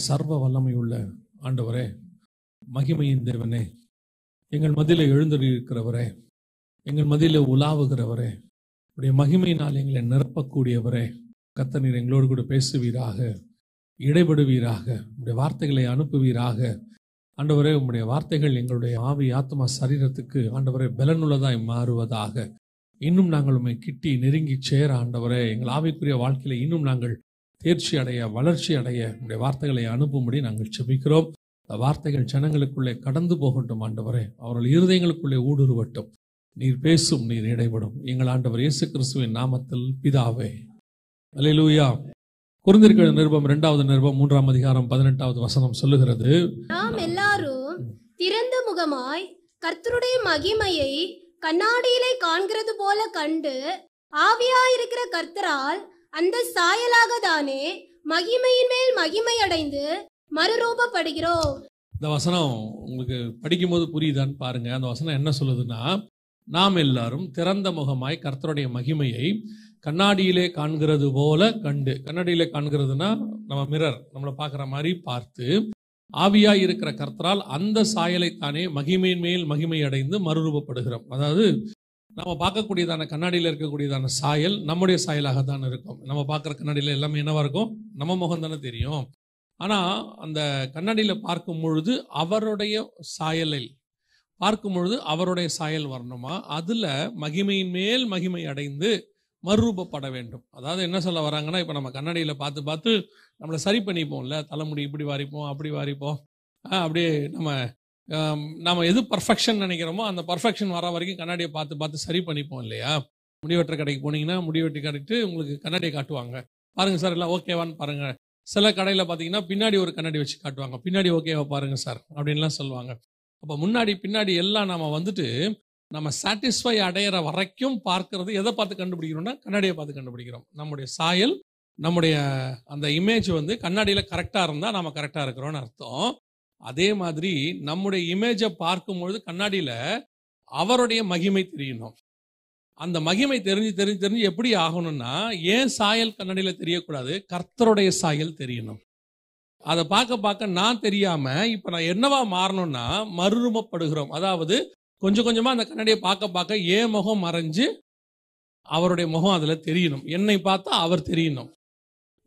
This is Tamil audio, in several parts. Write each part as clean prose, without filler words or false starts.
சர்வ வல்லமை உள்ள ஆண்டவரே, மகிமையின் தேவனே, எங்கள் மத்தியிலே எழுந்தருளியிருக்கிறவரே, எங்கள் மத்தியிலே உலாவுகிறவரே, உடைய மகிமையினால் எங்களை நிரப்பக்கூடியவரே, கர்த்தர் நீர் எங்களோடு கூட பேசுவீராக, இடைபடுவீராக, உடைய வார்த்தைகளை அனுப்புவீராக. ஆண்டவரே, உம்முடைய வார்த்தைகள் எங்களுடைய ஆவி ஆத்மா சரீரத்துக்கு ஆண்டவரே பலனுள்ளதாய் மாறுவதாக. இன்னும் நாங்கள் உம்மை கிட்டி நெருங்கி சேர ஆண்டவரே, எங்கள் ஆவிக்குரிய வாழ்க்கையில இன்னும் நாங்கள் தேர்ச்சி அடைய, வளர்ச்சி அடைய உடைய வார்த்தைகளை அனுப்பும்படி நாங்கள் செபிக்கிறோம். வார்த்தைகள் ஜனங்களுக்குள்ளே கடந்து போகட்டும் ஆண்டவரே, அவர்கள் இருதயங்களுக்குள்ளே ஊடுருவட்டும். நீர் பேசும், நீர் இடைபடும். எங்கள் ஆண்டவர் இயேசு கிறிஸ்துவின் நாமத்தில் பிதாவே, அல்லேலூயா. கொரிந்தியர் நிருபம் 2வது நிருபம் 3ஆம் அதிகாரம் 18வது வசனம் சொல்லுகிறது, நாம் எல்லாரும் திறந்த முகமாய் கர்த்தருடைய மகிமையை கண்ணாடியிலே காண்கிறது போல கண்டு ஆவியாயிருக்கிற கர்த்தரால் அந்த சாயலாக தானே மகிமையின் மேல் மகிமை அடைந்து மறுரூபப்படுகிறோம். இந்த வசனம் உங்களுக்கு படிக்கும் போது புரியுதான்னு பாருங்க. அந்த வசனம் என்ன சொல்லுதுன்னா, நாம் எல்லாரும் திறந்த முகமாய் கர்த்தருடைய மகிமையை கண்ணாடியிலே காண்கிறது போல கண்டு. கண்ணாடியிலே காண்கிறதுனா நம்ம மிரர், நம்மளை பார்க்குற மாதிரி பார்த்து ஆவியாய் இருக்கிற கர்த்தரால் அந்த சாயலைத்தானே மகிமையின் மேல் மகிமை அடைந்து மறுரூபப்படுகிறோம். அதாவது நம்ம பார்க்கக்கூடியதான கண்ணாடியில் இருக்கக்கூடியதான சாயல் நம்முடைய சாயலாகத்தான் இருக்கும். நம்ம பார்க்குற கண்ணாடியில் எல்லாமே என்னவா இருக்கும்? நம்ம முகம் தானே தெரியும். ஆனால் அந்த கண்ணாடியில் பார்க்கும் பொழுது அவருடைய சாயலை பார்க்கும் பொழுது அவருடைய சாயல் வரணுமா, அதில் மகிமையின் மேல் மகிமை அடைந்து மறுரூபப்பட வேண்டும். அதாவது என்ன சொல்ல வராங்கன்னா, இப்போ நம்ம கண்ணாடியில் பார்த்து பார்த்து நம்மளை சரி பண்ணிப்போம்ல, தலைமுடி இப்படி வாரிப்போம், அப்படி வாரிப்போம், அப்படியே நம்ம எது பர்ஃபெக்ஷன் நினைக்கிறோமோ அந்த பர்ஃபெக்ஷன் வர வரைக்கும் கண்ணாடியை பார்த்து பார்த்து சரி பண்ணிப்போம் இல்லையா? முடிவெட்டுற கடைக்கு போனீங்கன்னா முடிவெட்டி கட்டிட்டு உங்களுக்கு கண்ணாடியை காட்டுவாங்க, பாருங்க சார் எல்லாம் ஓகேவான்னு பாருங்க. சில கடையில் பார்த்தீங்கன்னா பின்னாடி ஒரு கண்ணாடி வச்சு காட்டுவாங்க, பின்னாடி ஓகேவா பாருங்க சார் அப்படின்லாம் சொல்லுவாங்க. அப்போ முன்னாடி பின்னாடி எல்லாம் நம்ம சாட்டிஸ்ஃபை அடையிற வரைக்கும் பார்க்கறது எதை பார்த்து கண்டுபிடிக்கிறோம்னா கண்ணாடியை பார்த்து கண்டுபிடிக்கிறோம். நம்முடைய சாயல், நம்முடைய அந்த இமேஜ் கண்ணாடியில் கரெக்டாக இருந்தால் நம்ம கரெக்டாக இருக்கிறோம்னு அர்த்தம். அதே மாதிரி நம்முடைய இமேஜை பார்க்கும்பொழுது கண்ணாடியில் அவருடைய மகிமை தெரியணும். அந்த மகிமை தெரிஞ்சு எப்படி ஆகணும்னா, ஏன் சாயல் கண்ணாடியில் தெரியக்கூடாது, கர்த்தருடைய சாயல் தெரியணும். அதை பார்க்க நான் தெரியாம இப்போ நான் என்னவா மாறணும்னா மறுரூபப்படுகிறோம். அதாவது கொஞ்சம் கொஞ்சமாக அந்த கண்ணாடியை பார்க்க ஏன் முகம் மறைஞ்சு அவருடைய முகம் அதில் தெரியணும். என்னை பார்த்தா அவர் தெரியணும்.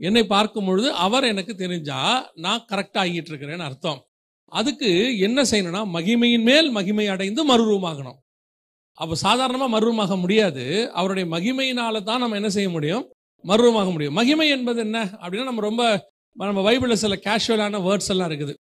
என்னை பார்க்கும் பொழுது அவர் எனக்கு தெரிஞ்சா நான் கரெக்டாக ஆகிட்டு இருக்கிறேன்னு அர்த்தம். அதுக்கு என்ன செய்யணும்னா மகிமையின் மேல் மகிமை அடைந்து மறுரூபமாகணும். அப்போ சாதாரணமாக மறுரூபமாக முடியாது. அவருடைய மகிமையினால தான் நம்ம என்ன செய்ய முடியும், மறுரூபமாக முடியும். மகிமை என்பது என்ன அப்படின்னா, நம்ம பைபிளில் சில கேஷுவலான வேர்ட்ஸ் எல்லாம் இருக்குது.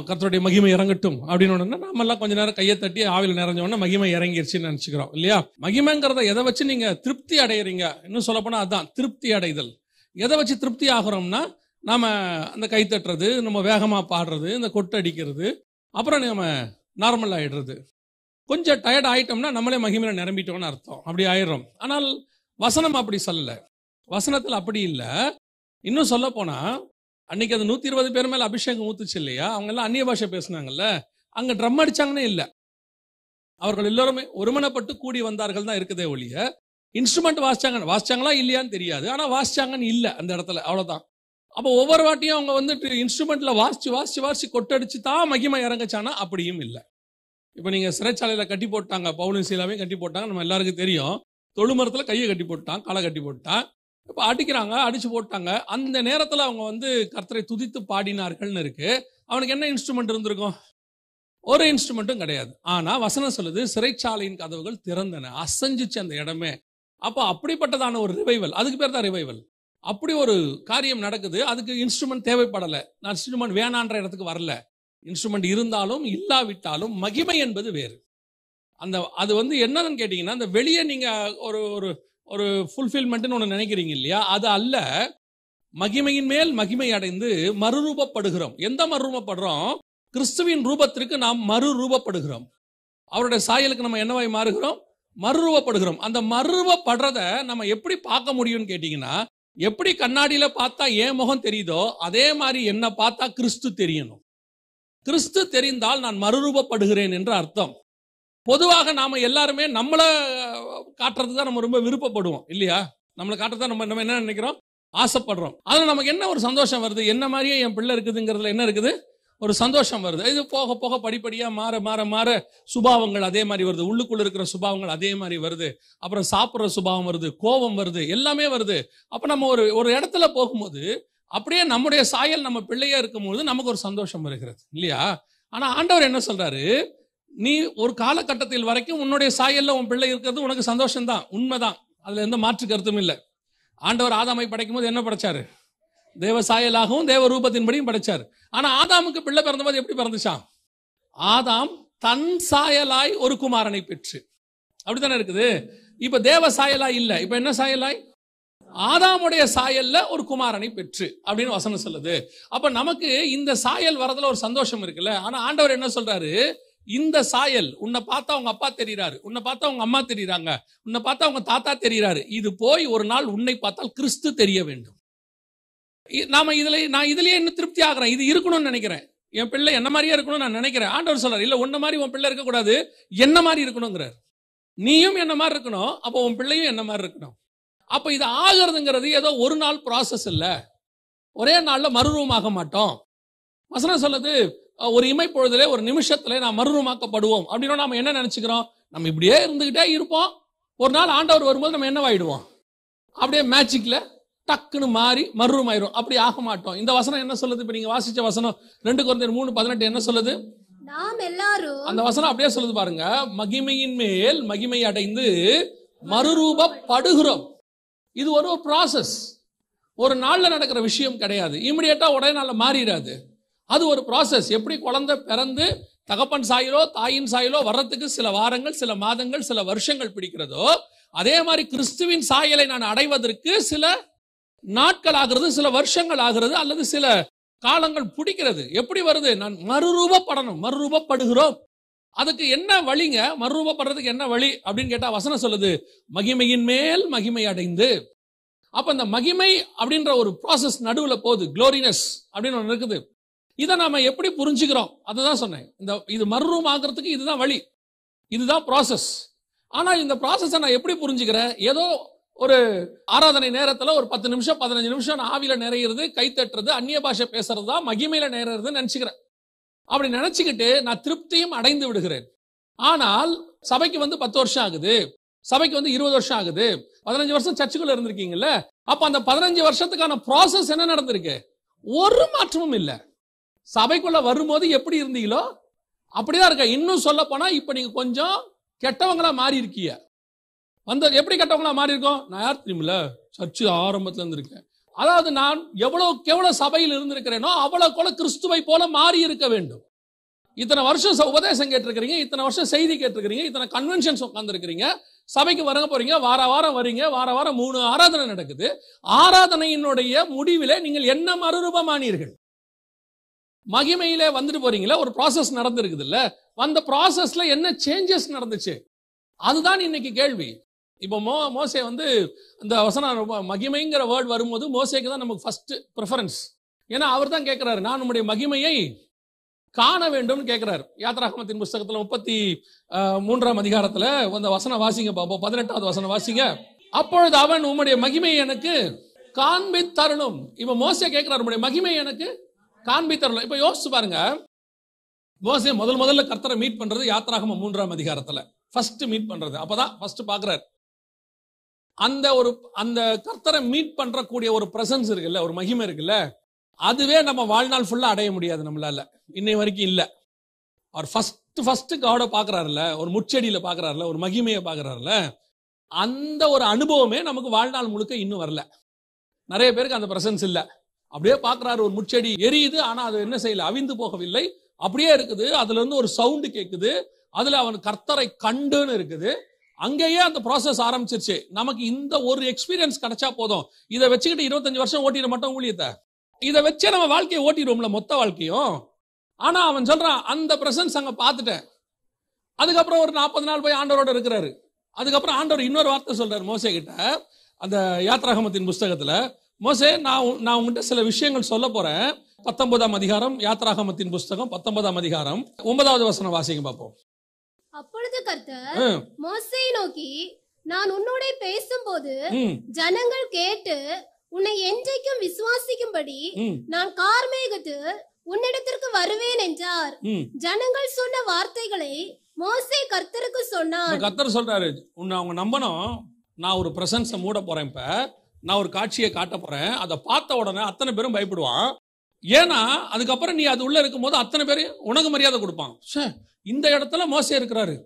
கர்த்தருடைய மகிமை இறங்கட்டும் அப்படின்னு நம்ம எல்லாம் கொஞ்ச நேரம் கையை தட்டி ஆவியில் நிறைஞ்ச உடனே மகிமை இறங்கிருச்சுன்னு நினைச்சுக்கிறோம் இல்லையா? மகிமைங்கிறத எதை வச்சு நீங்க திருப்தி அடையிறீங்க? இன்னும் சொல்ல போனா அதுதான் திருப்தி அடைதல். எதை வச்சு திருப்தி ஆகிறோம்னா, நாம அந்த கை தட்டுறது, நம்ம வேகமா பாடுறது, இந்த கொட்டடிக்கிறது, அப்புறம் நம்ம நார்மல் ஆயிடுறது. கொஞ்சம் டயர்ட் ஆயிட்டோம்னா நம்மளே மகிமையில நிரம்பிட்டோம்னு அர்த்தம். அப்படி ஆயிடுறோம். ஆனால் வசனம் அப்படி சொல்லல. வசனத்தில் அப்படி இல்லை. இன்னும் சொல்ல போனா, அன்னைக்கு அது 120 பேர் மேல அபிஷேகம் ஊத்துச்சு இல்லையா? அவங்க எல்லாம் அந்நிய பாஷை பேசினாங்கல்ல, அங்க ட்ரம் அடிச்சாங்கன்னே இல்லை. அவர்கள் எல்லாருமே ஒருமனப்பட்டு கூடி வந்தார்கள் தான் இருக்குதே ஒழிய இன்ஸ்ட்ருமெண்ட் வாசிச்சாங்களா இல்லையான்னு தெரியாது. ஆனா வாசிச்சாங்கன்னு இல்லை அந்த இடத்துல, அவ்வளவுதான். அப்போ ஒவ்வொரு வாட்டியும் அவங்க இன்ஸ்ட்ருமெண்ட்ல வாசிச்சு கொட்டடிச்சு தான் மகிமை இறங்கச்சானா அப்படியும் இல்லை. இப்போ நீங்க சிறைச்சாலையில கட்டி போட்டாங்க, பவுலும் சீலாவையும் கட்டி போட்டாங்க, நம்ம எல்லாருக்கும் தெரியும். தொழுமரத்துல கையை கட்டி போட்டான், காலை கட்டி போட்டான். இப்போ அடிக்கிறாங்க, அடிச்சு போட்டாங்க. அந்த நேரத்தில் அவங்க கர்த்தரை துதித்து பாடினார்கள்னு இருக்கு. அவனுக்கு என்ன இன்ஸ்ட்ருமெண்ட் இருந்திருக்கும்? ஒரு இன்ஸ்ட்ருமெண்ட்டும் கிடையாது. ஆனா வசனம் சொல்லுது, சிறைச்சாலையின் கதவுகள் திறந்தன, அசைஞ்சிச்சு அந்த இடமே. அப்போ அப்படிப்பட்டதான ஒரு ரிவைவல், அதுக்கு பேர் தான் ரிவைவல். அப்படி ஒரு காரியம் நடக்குது. அதுக்கு இன்ஸ்ட்ருமெண்ட் தேவைப்படலை. நான் இன்ஸ்ட்ருமெண்ட் வேணான்ற இடத்துக்கு வரல. இன்ஸ்ட்ருமெண்ட் இருந்தாலும் இல்லாவிட்டாலும் மகிமை என்பது வேறு. அது என்னன்னு கேட்டீங்கன்னா, அந்த வெளியே நீங்க ஒரு ஃபுல்ஃபில்மெண்ட்னு ஒன்று நினைக்கிறீங்க இல்லையா, அது அல்ல. மகிமையின் மேல் மகிமை அடைந்து மறுரூபப்படுகிறோம். எந்த மறுரூபப்படுறோம்? கிறிஸ்துவின் ரூபத்திற்கு நாம் மறுரூபப்படுகிறோம். அவருடைய சாயலுக்கு நம்ம என்னவாய் மாறுகிறோம்? மறுரூபப்படுகிறோம். அந்த மறுரூபப்படுறத நம்ம எப்படி பார்க்க முடியும்னு கேட்டீங்கன்னா, எப்படி கண்ணாடியில பார்த்தா என் முகம் தெரியுதோ அதே மாதிரி என்ன பார்த்தா கிறிஸ்து தெரியணும். கிறிஸ்து தெரிந்தால் நான் மறுரூபப்படுகிறேன் என்று அர்த்தம். பொதுவாக நாம எல்லாருமே நம்மளை காட்டுறது தான் நம்ம ரொம்ப விருப்பப்படுவோம் இல்லையா? நம்மளை காட்டுறதா நம்ம என்ன நினைக்கிறோம்? ஆசைப்படுறோம். அதுல நமக்கு என்ன ஒரு சந்தோஷம் வருது, என்ன மாதிரியே என் பிள்ளை இருக்குதுங்கிறதுல என்ன இருக்குது, ஒரு சந்தோஷம் வருது. இது போக போக படிப்படியா மாற மாற மாற சுபாவங்கள் அதே மாதிரி வருது, உள்ளுக்குள்ள இருக்கிற சுபாவங்கள் அதே மாதிரி வருது, அப்புறம் சாப்பிட்ற சுபாவம் வருது, கோபம் வருது, எல்லாமே வருது. அப்ப நம்ம ஒரு இடத்துல போகும்போது அப்படியே நம்முடைய சாயல் நம்ம பிள்ளையா இருக்கும்போது நமக்கு ஒரு சந்தோஷம் வருகிறது இல்லையா? ஆனா ஆண்டவர் என்ன சொல்றாரு, நீ ஒரு காலகட்டத்தில் வரைக்கும் உன்னுடைய சாயல்ல உன் பிள்ளை இருக்கிறது உனக்கு சந்தோஷம் தான், உண்மைதான், அதுல எந்த மாற்று கருத்தும் இல்லை. ஆண்டவர் ஆதாமை படைக்கும் போது என்ன படைச்சாரு, தேவ சாயலாகவும் தேவ ரூபத்தின்படியும் படைச்சார். ஆனா ஆதாமுக்கு பிள்ளை பிறந்தபோது எப்படி பிறந்துச்சான், ஆதாம் தன் சாயலாய் ஒரு குமாரனை பெற்று, அப்படித்தானே இருக்குது. இப்ப தேவ சாயலாய் இல்ல, இப்ப என்ன சாயலாய், ஆதாமுடைய சாயல்ல ஒரு குமாரனை பெற்று அப்படின்னு வசனம் சொல்லுது. அப்ப நமக்கு இந்த சாயல் வரதுல ஒரு சந்தோஷம் இருக்குல்ல. ஆனா ஆண்டவர் என்ன சொல்றாரு, இந்த சாயல், உன்னை பார்த்தா உங்க அப்பா தெரிகிறாரு, உன்னை பார்த்தா உங்க அம்மா தெரியுறாங்க, உன்னை பார்த்தா உங்க தாத்தா தெரிகிறாரு, இது போய் ஒரு நாள் உன்னை பார்த்தால் கிறிஸ்து தெரிய வேண்டும். நான் இதுலயே இன்னும் திருப்தி ஆகிறேன், இது இருக்கணும்னு நினைக்கிறேன், என் பிள்ளை என்ன மாதிரியே இருக்கணும்னு நான் நினைக்கிறேன். ஆண்டவர் சொல்றாரு, இல்ல உன்ன மாதிரி உன் பிள்ளை இருக்கக்கூடாது, என்ன மாதிரி இருக்கணுங்கிறார். நீயும் என்ன மாதிரி இருக்கணும், அப்போ உன் பிள்ளையும் என்ன மாதிரி இருக்கணும். அப்ப இது ஆகிறதுங்கிறது ஏதோ ஒரு நாள் ப்ராசஸ் இல்ல, ஒரே நாள்ல மறுரூபமாக மாட்டோம். வசனம் சொல்லுது, ஒரு இமைப்பொழுதிலே ஒரு நிமிஷத்துல நான் மறுரூபமாக்கப்படுவோம் அப்படின்னு நாம என்ன நினைச்சுக்கிறோம், நம்ம இப்படியே இருந்துகிட்டே இருப்போம், ஒரு நாள் ஆண்டவர் வரும்போது நம்ம என்னவாயிடுவோம், அப்படியே மேஜிக்ல டக்குன்னு மாறி மறுரூபம் ஆயிரும். அப்படி ஆக மாட்டோம். இந்த வசனம் என்ன சொல்லுது, இப்ப நீங்க வாசிச்ச வசனம் 2 கொரிந்தியர் 3:18 என்ன சொல்லுது, நாம் எல்லாரும், அந்த வசனம் அப்படியே சொல்லுது பாருங்க, மகிமையின் மேல் மகிமை அடைந்து மறுரூபப்படுகிறோம். இது ஒரு ப்ராசஸ், ஒரு நாள்ல நடக்கிற விஷயம் கிடையாது, இமிடியேட்டா ஒரே நாள்ல மாறிடாது. அது ஒரு ப்ராசஸ். எப்படி குழந்தை பிறந்து தகப்பன் சாயலோ தாயின் சாயலோ வர்றதுக்கு சில வாரங்கள், சில மாதங்கள், சில வருஷங்கள் பிடிக்கிறதோ, அதே மாதிரி கிறிஸ்துவின் சாயலை நான் அடைவதற்கு சில நாட்கள் ஆகிறது, சில வருஷங்கள் ஆகிறது, அல்லது சில காலங்கள் பிடிக்கிறது. எப்படி வருது, நான் மறுரூபப்படணும், மறுரூபப்படுகிறோம். அதுக்கு என்ன வழிங்க, மறுரூபப்படுறதுக்கு என்ன வழி அப்படின்னு கேட்டா வசனம் சொல்லுது, மகிமையின் மேல் மகிமை அடைந்து. அப்ப இந்த மகிமை அப்படின்ற ஒரு ப்ராசஸ் நடுவுல போகுது, குளோரினஸ் அப்படின்னு ஒன்று இருக்குது. இதை நாம எப்படி புரிஞ்சுக்கிறோம், அதுதான் சொன்னேன். இது மறுரூபம் ஆகிறதுக்கு இதுதான் வழி, இதுதான் ப்ராசஸ். ஆனா இந்த ப்ராசஸை நான் எப்படி புரிஞ்சுக்கிறேன், ஏதோ ஒரு ஆராதனை நேரத்துல ஒரு 10 நிமிஷம் 15 நிமிஷம் நான் ஆவியில நிறையிறது, கை தட்டுறது, அந்நிய பாஷை பேசுறது தான் மகிமையில நிறையிறதுன்னு நினைச்சுக்கிறேன். அப்படி நினைச்சுக்கிட்டு நான் திருப்தியும் அடைந்து விடுகிறேன். ஆனால் சபைக்கு 10 வருஷம் ஆகுது, சபைக்கு 20 வருஷம் ஆகுது, 15 வருஷம் சர்ச்சுக்குள்ள இருந்திருக்கீங்கல்ல, அப்ப அந்த 15 வருஷத்துக்கான ப்ராசஸ் என்ன நடந்திருக்கு, ஒரு மாற்றமும் இல்ல. சபைக்குள்ள வரும்போது எப்படி இருந்தீங்களோ அப்படிதான் இருக்க. இன்னும் சொல்ல போனா இப்ப நீங்க கொஞ்சம் கெட்டவங்களா மாறி இருக்கீங்க. எப்படி கெட்டவங்களா மாறி இருக்கோம், நான் யார் தெரியுமில்ல, சர்ச்சு ஆரம்பத்துல இருந்திருக்கேன். அதாவது நான் எவ்வளவு சபையில் இருந்திருக்கிறேனோ அவ்வளவு கிறிஸ்துவை போல மாறி இருக்க வேண்டும். இத்தனை வருஷம் உபதேசம் கேட்டிருக்கிறீங்க, இத்தனை வருஷம் செய்தி கேட்டிருக்கிறீங்க, இத்தனை கன்வென்ஷன்ஸ் உட்கார்ந்து இருக்கிறீங்க, சபைக்கு வர போறீங்க, வார வாரம் வரீங்க, வார வாரம் 3 ஆராதனை நடக்குது. ஆராதனையினுடைய முடிவிலே நீங்கள் என்ன மறுரூபமானீர்கள், மகிமையிலே வந்துட்டு போறீங்களா, ஒரு ப்ராசஸ் நடந்திருக்குது இல்ல, அந்த ப்ராசஸ்ல என்ன சேஞ்சஸ் நடந்துச்சு, அதுதான் இன்னைக்கு கேள்வி. இப்போ மோசே இந்த வசனம் மகிமைங்கிற வேர்ட் வரும்போது மோசேக்கு தான் நமக்கு ஃபர்ஸ்ட் ப்ரிஃபரன்ஸ். ஏன்னா அவர் தான் கேட்கிறாரு, நான் உம்முடைய மகிமையை காண வேண்டும் கேட்கிறார். யாத்ராகமத்தின் புஸ்தகத்துல 33ஆம் அதிகாரத்துல அந்த வசனம் வாசிங்க பாப்போம், 18வது வசனம் வாசிங்க. அப்பொழுது அவன் உம்முடைய மகிமையை எனக்கு காண்பித்தருளும். இப்ப மோசே கேட்கிறார், உம்முடைய மகிமை எனக்கு காண்பித்தருளும். இப்ப யோசிச்சு பாருங்க, மோசே முதல்ல கர்த்தரை மீட் பண்றது யாத்ராகமம் 3ஆம் அதிகாரத்துல ஃபர்ஸ்ட் மீட் பண்றது, அப்பதான் ஃபர்ஸ்ட் பாக்குறாரு. அந்த கர்த்தரை மீட் பண்றக்கூடிய ஒரு பிரசன்ஸ் இருக்குல்ல, ஒரு மகிமை இருக்குல்ல, அதுவே நம்ம வாழ்நாள் ஃபுல்லா அடைய முடியாது நம்மளால, இன்னை வரைக்கும் இல்ல. அவர் ஃபர்ஸ்ட் காட பாக்குறாருல, ஒரு முச்செடியில பாக்குறாருல, ஒரு மகிமையை பாக்குறாருல, அந்த ஒரு அனுபவமே நமக்கு வாழ்நாள் முழுக்க இன்னும் வரல. நிறைய பேருக்கு அந்த பிரசன்ஸ் இல்ல. அப்படியே பாக்குறாரு, ஒரு முச்செடி எரியுது, ஆனா அது என்ன செய்யல, அவிந்து போகவில்லை, அப்படியே இருக்குது. அதுல இருந்து ஒரு சவுண்டு கேட்குது, அதுல அவன் கர்த்தரை கண்டுன்னு இருக்குது. அங்கேயே அந்த ப்ராசஸ் ஆரம்பிச்சிருச்சு. நமக்கு இந்த ஒரு எக்ஸ்பீரியன்ஸ் கிடைச்சா போதும், இதை வச்சுக்கிட்டு 25 வருஷம் ஓட்டிட மாட்டோம் ஊழியத்தை, இதை வச்சே நம்ம வாழ்க்கையை ஓட்டிடுவோம்ல, மொத்த வாழ்க்கையும். ஆனா அவன் சொல்றான், அந்த பிரசன்ஸ் அங்க பார்த்துட்டேன். அதுக்கப்புறம் ஒரு 40 நாள் போய் ஆண்டவரோட இருக்கிறாரு. அதுக்கப்புறம் ஆண்டவர் இன்னொரு வார்த்தை சொல்றாரு மோசே கிட்ட, அந்த யாத்ராகமத்தின் புஸ்தகத்துல, மோசே நான் உங்ககிட்ட சில விஷயங்கள் சொல்ல போறேன். 19ஆம் அதிகாரம் யாத்ராகமத்தின் புஸ்தகம் 19ஆம் அதிகாரம் 9வது வசனம் வாசிங்க பார்ப்போம். அப்பொழுது கர்த்தர் மோசேயை நோக்கி, நான் உன்னோட பேசும்போது ஜனங்கள் கேட்டு உன்னை என்றைக்கும் விசுவாசிக்கும்படி ம், நான் கார்மேகத்தில் உன்னிடத்திற்கு வருவேன் என்றார். ம். ஜனங்கள் சொன்ன வார்த்தைகளை மோசே கர்த்தருக்கு இப்ப சொன்னான். கர்த்தர் சொல்றாரு, உன்னை அவங்க நம்பணும். நான் ஒரு பிரசன்ஸை மூட போறேன். இப்ப நான் ஒரு காட்சியை காட்ட போறேன். அதை பார்த்த உடனே அத்தனை பேரும் பயப்படுவான். ஏன்னா அதுக்கப்புறம் நீ அது உள்ள இருக்கும் போது அத்தனை பேரும் உனக்கு மரியாதை கொடுப்பான். ச்சே, இந்த இடத்துல மோசே இருக்கிறாரு.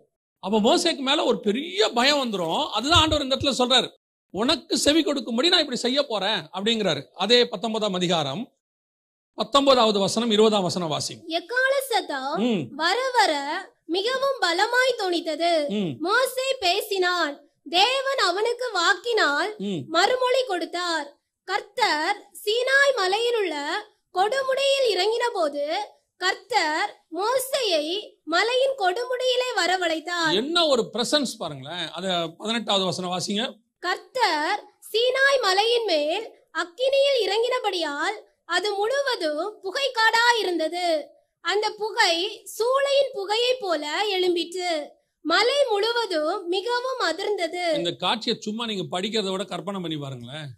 அப்ப மோசேக்கு மேல ஒரு பெரிய பயம் வந்துரும். அதுதான் ஆண்டவர் இந்த இடத்துல சொல்றாரு, உனக்கு செவி கொடுக்கும்படி நான் இப்படி செய்ய போறேன் அப்படிங்கிறாரு. அதே 19ஆம் அதிகாரம் 19வது வசனம் 20ஆம் வசனம் வாசி. எக்கால சத்தம் ம், வர வர மிகவும் பலமாய் தொனித்தது. ம், மோசே பேசினான். தேவன் அவனுக்கு வாக்கினால் ம். மறுமொழி கொடுத்தார். கர்த்தர் சீனாய் மலையில் உள்ள கொடுமுடியில் இறங்கின போது கர்த்தர் மோசேயை மலையின் கொடுமுடியிலே வரவழைத்தார். என்ன ஒரு பிரசன்ஸ் பாருங்களேன். அத 18வது வசனம் வாசிங்க. கர்த்தர் சீனாய் மலையின் மேல் அக்கினியில் இறங்கினபடியால் அது முழுவதும் புகைக்காடா இருந்தது. அந்த புகை சூளையின் புகையை போல எழும்பிற்று. மலை முழுவதும் மிகவும் அதிர்ந்தது. இந்த காட்சியை சும்மா நீங்க படிக்கிறத விட கற்பனை பண்ணி பாருங்களேன்.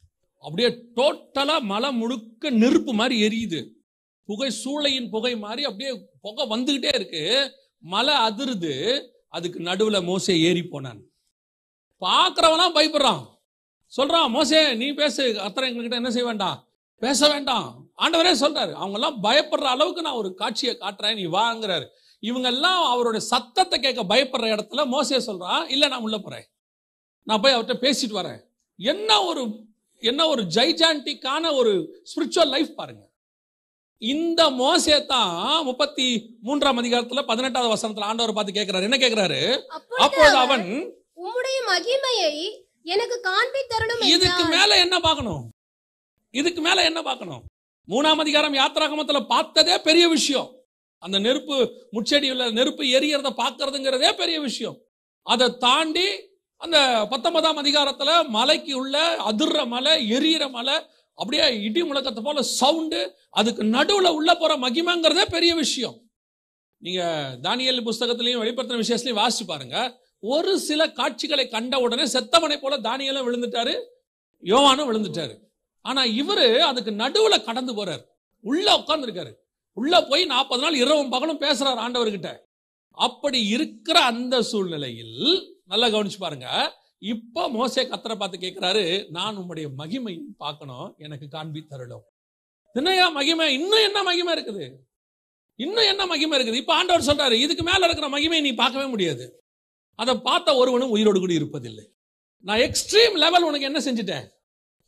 அப்படியே டோட்டலா மலை முழுக்க நெருப்பு மாதிரி எரியுது. புகை சூளையின் புகை மாதிரி அப்படியே புகை வந்துகிட்டே இருக்கு. மலை அதிருது. அதுக்கு நடுவுல மோசே ஏறி போனான். பாக்குறவனா பயப்படுறான். சொல்றான், மோசே நீ பேசு, அத்தனை எங்ககிட்ட என்ன செய்ய வேண்டாம், பேச வேண்டாம். ஆண்டவரே சொல்றாரு, அவங்க எல்லாம் பயப்படுற அளவுக்கு நான் ஒரு காட்சியை காட்டுறேன், நீ வாங்கிறாரு. இவங்க எல்லாம் அவருடைய சத்தத்தை கேட்க பயப்படுற இடத்துல மோசே சொல்றான், இல்ல நான் உள்ள போறேன், நான் போய் அவர்கிட்ட பேசிட்டு வரேன். என்ன ஒரு ஜைஜாண்டிக்கான ஒரு ஸ்பிரிச்சுவல் லைஃப் பாருங்க. இந்த மோசே தான் 33ஆம் அதிகாரத்துல 18வது வசனத்துல ஆண்டவர் பார்த்து கேட்கிறாரு. என்ன கேட்கிறாரு? அப்பொழுது அவன் உம்முடைய மகிமையை எனக்கு காண்பித்தருளும் இதுக்கு என்றார். மேல என்ன பார்க்கணும்? இதுக்கு மேல என்ன பார்க்கணும்? 3ஆம் அதிகாரம் யாத்திராகமத்துல பார்த்ததே பெரிய விஷயம். அந்த நெருப்பு முச்செடியுள்ள நெருப்பு எரியறத பார்க்கறதுங்கிறதே பெரிய விஷயம். அதை தாண்டி அந்த 19ஆம் அதிகாரத்துல மலைக்கு உள்ள அதிர்ற மலை, எரியற மலை, அப்படியே இடி முழக்கத்தை போல சவுண்டு, அதுக்கு நடுவுல உள்ள போற மகிமைங்கிறதே பெரிய விஷயம். நீங்க தானியேல் புஸ்தகத்திலையும் வெளிப்படுத்தின விசேஷத்திலையும் வாசிச்சு பாருங்க. ஒரு சில காட்சிகளை கண்ட உடனே செத்தவனை போல தானியேலும் விழுந்துட்டாரு, யோவானும் விழுந்துட்டாரு. ஆனா இவரு அதுக்கு நடுவுல கடந்து போறாரு, உள்ள உட்கார்ந்து இருக்காரு. உள்ள போய் 40 நாள் இரவும் பகலும் பேசுறாரு ஆண்டவர்கிட்ட. அப்படி இருக்கிற அந்த சூழ்நிலையில் நல்லா கவனிச்சு பாருங்க. இப்ப மோசே கர்த்தரை பார்த்து கேட்கிறாரு, நான் உம்முடைய மகிமை பார்க்கணும், எனக்கு காண்பி தருளும். என்னையா மகிமை? இன்னும் என்ன மகிமை இருக்குது? இன்னும் என்ன மகிமை இருக்குது? இப்ப ஆண்டவர் சொல்றாரு, இதுக்கு மேல இருக்கிற மகிமையை நீ பார்க்கவே முடியாது. அதை பார்த்த ஒருவனும் உயிரோடு கூட இருப்பதில்லை. நான் எக்ஸ்ட்ரீம் லெவல் உனக்கு என்ன செஞ்சுட்டேன்,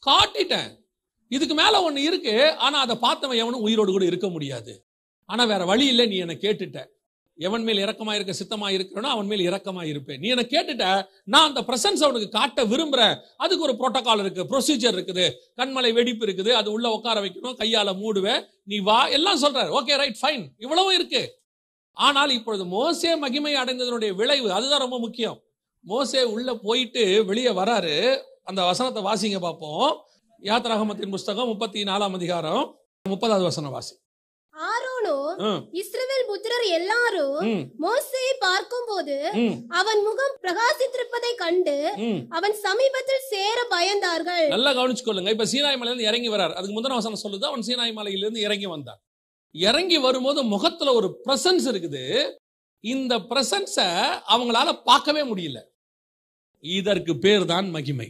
காட்டிட்டேன். இதுக்கு மேல ஒண்ணு இருக்கு, ஆனா அதை பார்த்தவன் எவனும் உயிரோடு கூட இருக்க முடியாது. ஆனா வேற வழி இல்லை, நீ என்னை கேட்டுட்ட. எவன் மேல் இரக்கமா இருக்க சித்தமா இருக்கிறனோ அவன் மேல் இரக்கமா இருப்பேன். நீ என்ன கேட்டுட்ட, நான் அந்த பிரசன்ஸ் அவனுக்கு காட்ட விரும்புறேன். அதுக்கு ஒரு புரோட்டோகால் இருக்கு, ப்ரொசீஜர் இருக்குது, கண்மலை வெடிப்பு இருக்குது, அது உள்ள உட்கார வைக்கணும், கையால மூடுவேன், நீ வா, எல்லாம் சொல்றாரு. ஓகே, ரைட், ஃபைன், இவ்வளவும் இருக்கு. ஆனால் இப்பொழுது மோசே மகிமை அடைந்ததனுடைய விளைவு அதுதான் ரொம்ப முக்கியம். மோசே உள்ள போயிட்டு வெளியே வராரு. அந்த வசனத்தை வாசிங்க பார்ப்போம். யாத்திராகமத்தின் புஸ்தகம் 34ஆம் அதிகாரம் 30வது வசனம் வாசி. ஆரோனும் இஸ்ரவேல் புத்திரர் எல்லாரும் மோசேயை பார்க்கும்போது அவன் முகம் பிரகாசித்திருப்பதை கண்டு அவன் சமீபத்தில் சேர பயந்தார்கள். நல்லா கவனிச்சுக்கொள்ளுங்க. இப்ப சீனாய் மலையிலிருந்து இறங்கி வரார். அதுக்கு முந்தின வசனம் சொல்லுது, அவன் சீனாய் மலையிலிருந்து இறங்கி வந்தார். இறங்கி வரும்போது முகத்துல ஒரு பிரசன்ஸ் இருக்குது. இந்த பிரசன்ஸ அவங்களால பார்க்கவே முடியல. இதற்கு பேர் தான் மகிமை.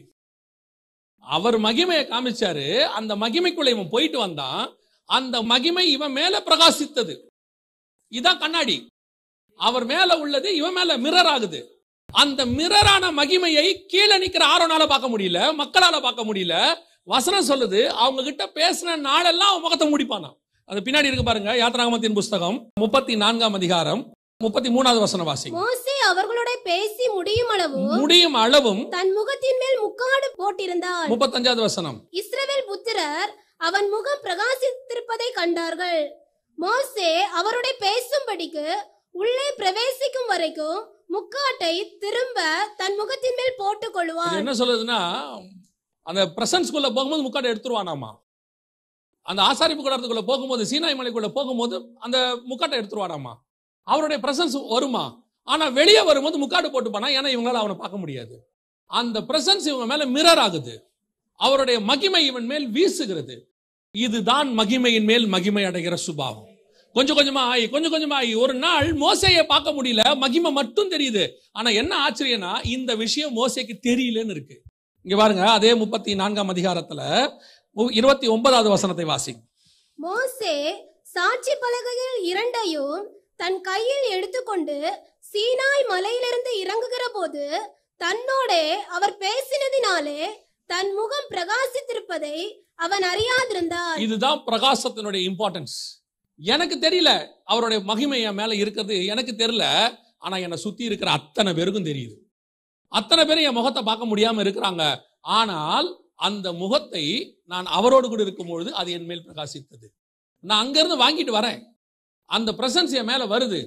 அவர் மகிமையை காமிச்சாரு. அந்த மகிமைக்குள்ள இவன் போயிட்டு வந்தான். அந்த மகிமை இவன் மேல பிரகாசித்தது. இதான் கண்ணாடி. அவர் மேல உள்ளது இவன் மேல மிரர் ஆகுது. அந்த மிரரான மகிமையை கீழே நிக்கிற ஆரோனால பார்க்க முடியல, மக்களால பார்க்க முடியல. வசனம் சொல்லுது, அவங்க கிட்ட பேசின நாளெல்லாம் அவன் முகத்தை முடிப்பானா. அது பின்னாடி இருக்கு பாருங்க. யாத்திராகமத்தின் புஸ்தகம் 34ஆம் அதிகாரம் 33வது வசனம் வாசி. மோசே அவர்களோட பேசி முடியும் அளவும் தன் முகத்தின் மேல் முக்காடு போட்டிருந்தான். 35வது வசனம். இஸ்ரவேல் புத்திரர் அவன் முகம் பிரகாசித்திருப்பதை கண்டார்கள். மோசே அவரோட பேசும்படிக்கு உள்ளே பிரவேசிக்கும் வரைக்கும் முக்காட்டை திரும்ப தன் முகத்தின் மேல் போட்டுக் கொள்வான். என்ன சொல்லுதுன்னா, அந்த பிரசன்ஸ்குள்ள போகும்போது முக்காட்டை எடுத்துருவானாமா. அந்த ஆசாரிப்பு கூடாரத்துக்குள்ள போகும்போது, சீனாய் மலைக்குள்ள போகும்போது அந்த முக்காட்டை எடுத்துருவானாமா. அவருடைய பிரசன்ஸ் வருமா. ஆனா வெளியே வரும்போது முக்காடு போட்டுப்பானா. ஏன்னா இவங்களால அவனை பார்க்க முடியாது. அந்த பிரசன்ஸ் இவங்க மேல மிரர் ஆகுது. அவருடைய மகிமை இவன் மேல் வீசுகிறது. இதுதான் மகிமையின் மேல் மகிமை அடைகிற சுபாவம். கொஞ்சம் கொஞ்சமா ஆகி ஒரு நாள் மோசேயை பார்க்க முடியல, மகிமை மட்டும் தெரியுது. ஆனா என்ன ஆச்சரியம்னா, இந்த விஷயம் மோசேக்கு தெரியலன்னு இருக்கு. இங்க பாருங்க, அதே 34ஆம் அதிகாரத்துல 29வது வசனத்தை வாசிங்க. மோசே சாட்சி பலகைகள் இரண்டையும் தன் கையில் எடுத்துக்கொண்டு சீனாய் மலையிலிருந்து இறங்குகிற போது தன்னோட அவர் பேசினதினாலே தன் முகம் பிரகாசித்திருப்பதை அவன் அறியாதிருந்தான். இதுதான் பிரகாசத்தினுடைய இம்பார்ட்டன்ஸ். எனக்கு தெரியல, அவருடைய மகிமை என் மேல இருக்கிறது எனக்கு தெரியல. ஆனா என்னை சுத்தி இருக்கிற அத்தனை பேருக்கும் தெரியுது. அத்தனை பேரும் என் முகத்தை பார்க்க முடியாம இருக்கிறாங்க. ஆனால் அந்த முகத்தை நான் அவரோடு கூட இருக்கும் பொழுது அது என் மேல் பிரகாசித்தது. நான் அங்கிருந்து வாங்கிட்டு வரேன், அந்த பிரசன்ஸ் என் மேல வருது.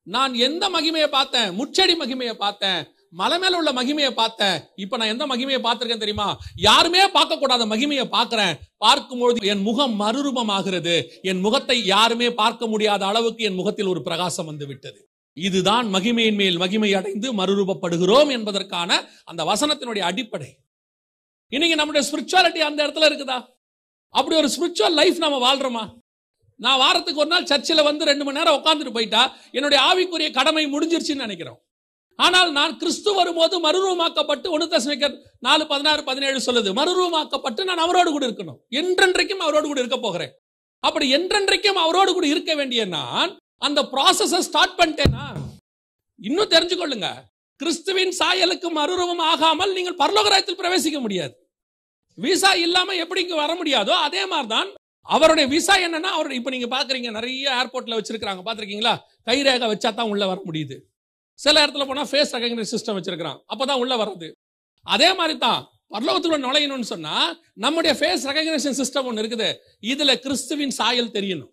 நான் எந்த மகிமையை பார்த்தேன்? முச்செடி மகிமையை பார்த்தேன், மலை மேல உள்ள மகிமையை பார்த்தேன். இப்ப நான் எந்த மகிமையை பார்த்திருக்கேன் தெரியுமா? யாருமே பார்க்க கூடாத மகிமையை பார்க்கிறேன். பார்க்கும்பொழுது என் முகம் மறுரூபமாகிறது. என் முகத்தை யாருமே பார்க்க முடியாத அளவுக்கு என் முகத்தில் ஒரு பிரகாசம் வந்து விட்டது. இதுதான் மகிமையின் மேல் மகிமை அடைந்து மறுரூபப்படுகிறோம் என்பதற்கான அந்த வசனத்தினுடைய அடிப்படை. இன்னைக்கு நம்முடைய ஸ்பிரிச்சுவாலிட்டி அந்த இடத்துல இருக்குதா? அப்படி ஒரு ஸ்பிரிச்சுவல் லைஃப் நாம வாழ்றோமா? நான் வாரத்துக்கு ஒரு நாள் சர்ச்சில் வந்து 2 மணி நேரம் உட்காந்துட்டு போயிட்டா என்னுடைய ஆவிக்குரிய கடமை முடிஞ்சிருச்சுன்னு நினைக்கிறோம். ஆனால் நான் கிறிஸ்து வரும்போது மறுரூபமாக்கப்பட்டு 1 தெசலோனிக்கர் 4:16-17 சொல்லுது, மறுரூபமாக்கப்பட்டு நான் அவரோடு கூட இருக்கணும். என்றென்றைக்கும் அவரோடு கூட இருக்க போகிறேன். அப்படி என்றென்றைக்கும் அவரோடு கூட இருக்க வேண்டிய நான் அந்த ப்ராசஸை ஸ்டார்ட் பண்ணிட்டேனா? இன்னும் தெரிஞ்சுக்கொள்ளுங்க, கிறிஸ்துவின் சாயலுக்கு மறுரூபம் ஆகாமல் நீங்கள் பரலோக ராஜ்யத்தில் பிரவேசிக்க முடியாது. விசா இல்லாம எப்படி இங்க வர முடியாதோ அதே மாதிரிதான் அவருடைய விசா என்னன்னா, அவர் இப்ப நீங்க பாக்குறீங்க நிறைய ஏர்போர்ட்ல வச்சிருக்காங்க, பாத்திருக்கீங்களா? கைரேகை வச்சா தான் உள்ள வர முடியுது. சில இடத்துல போனா ஃபேஸ் ரெகக்னிஷன் சிஸ்டம் வச்சிருக்கான், அப்பதான் உள்ள வர்றது. அதே மாதிரி தான் பரலோகத்துல நுழையணும்னு சொன்னா நம்முடைய ஃபேஸ் ரெகக்னிஷன் சிஸ்டம் ஒன்று இருக்குது. இதுல கிறிஸ்துவின் சாயல் தெரியணும்.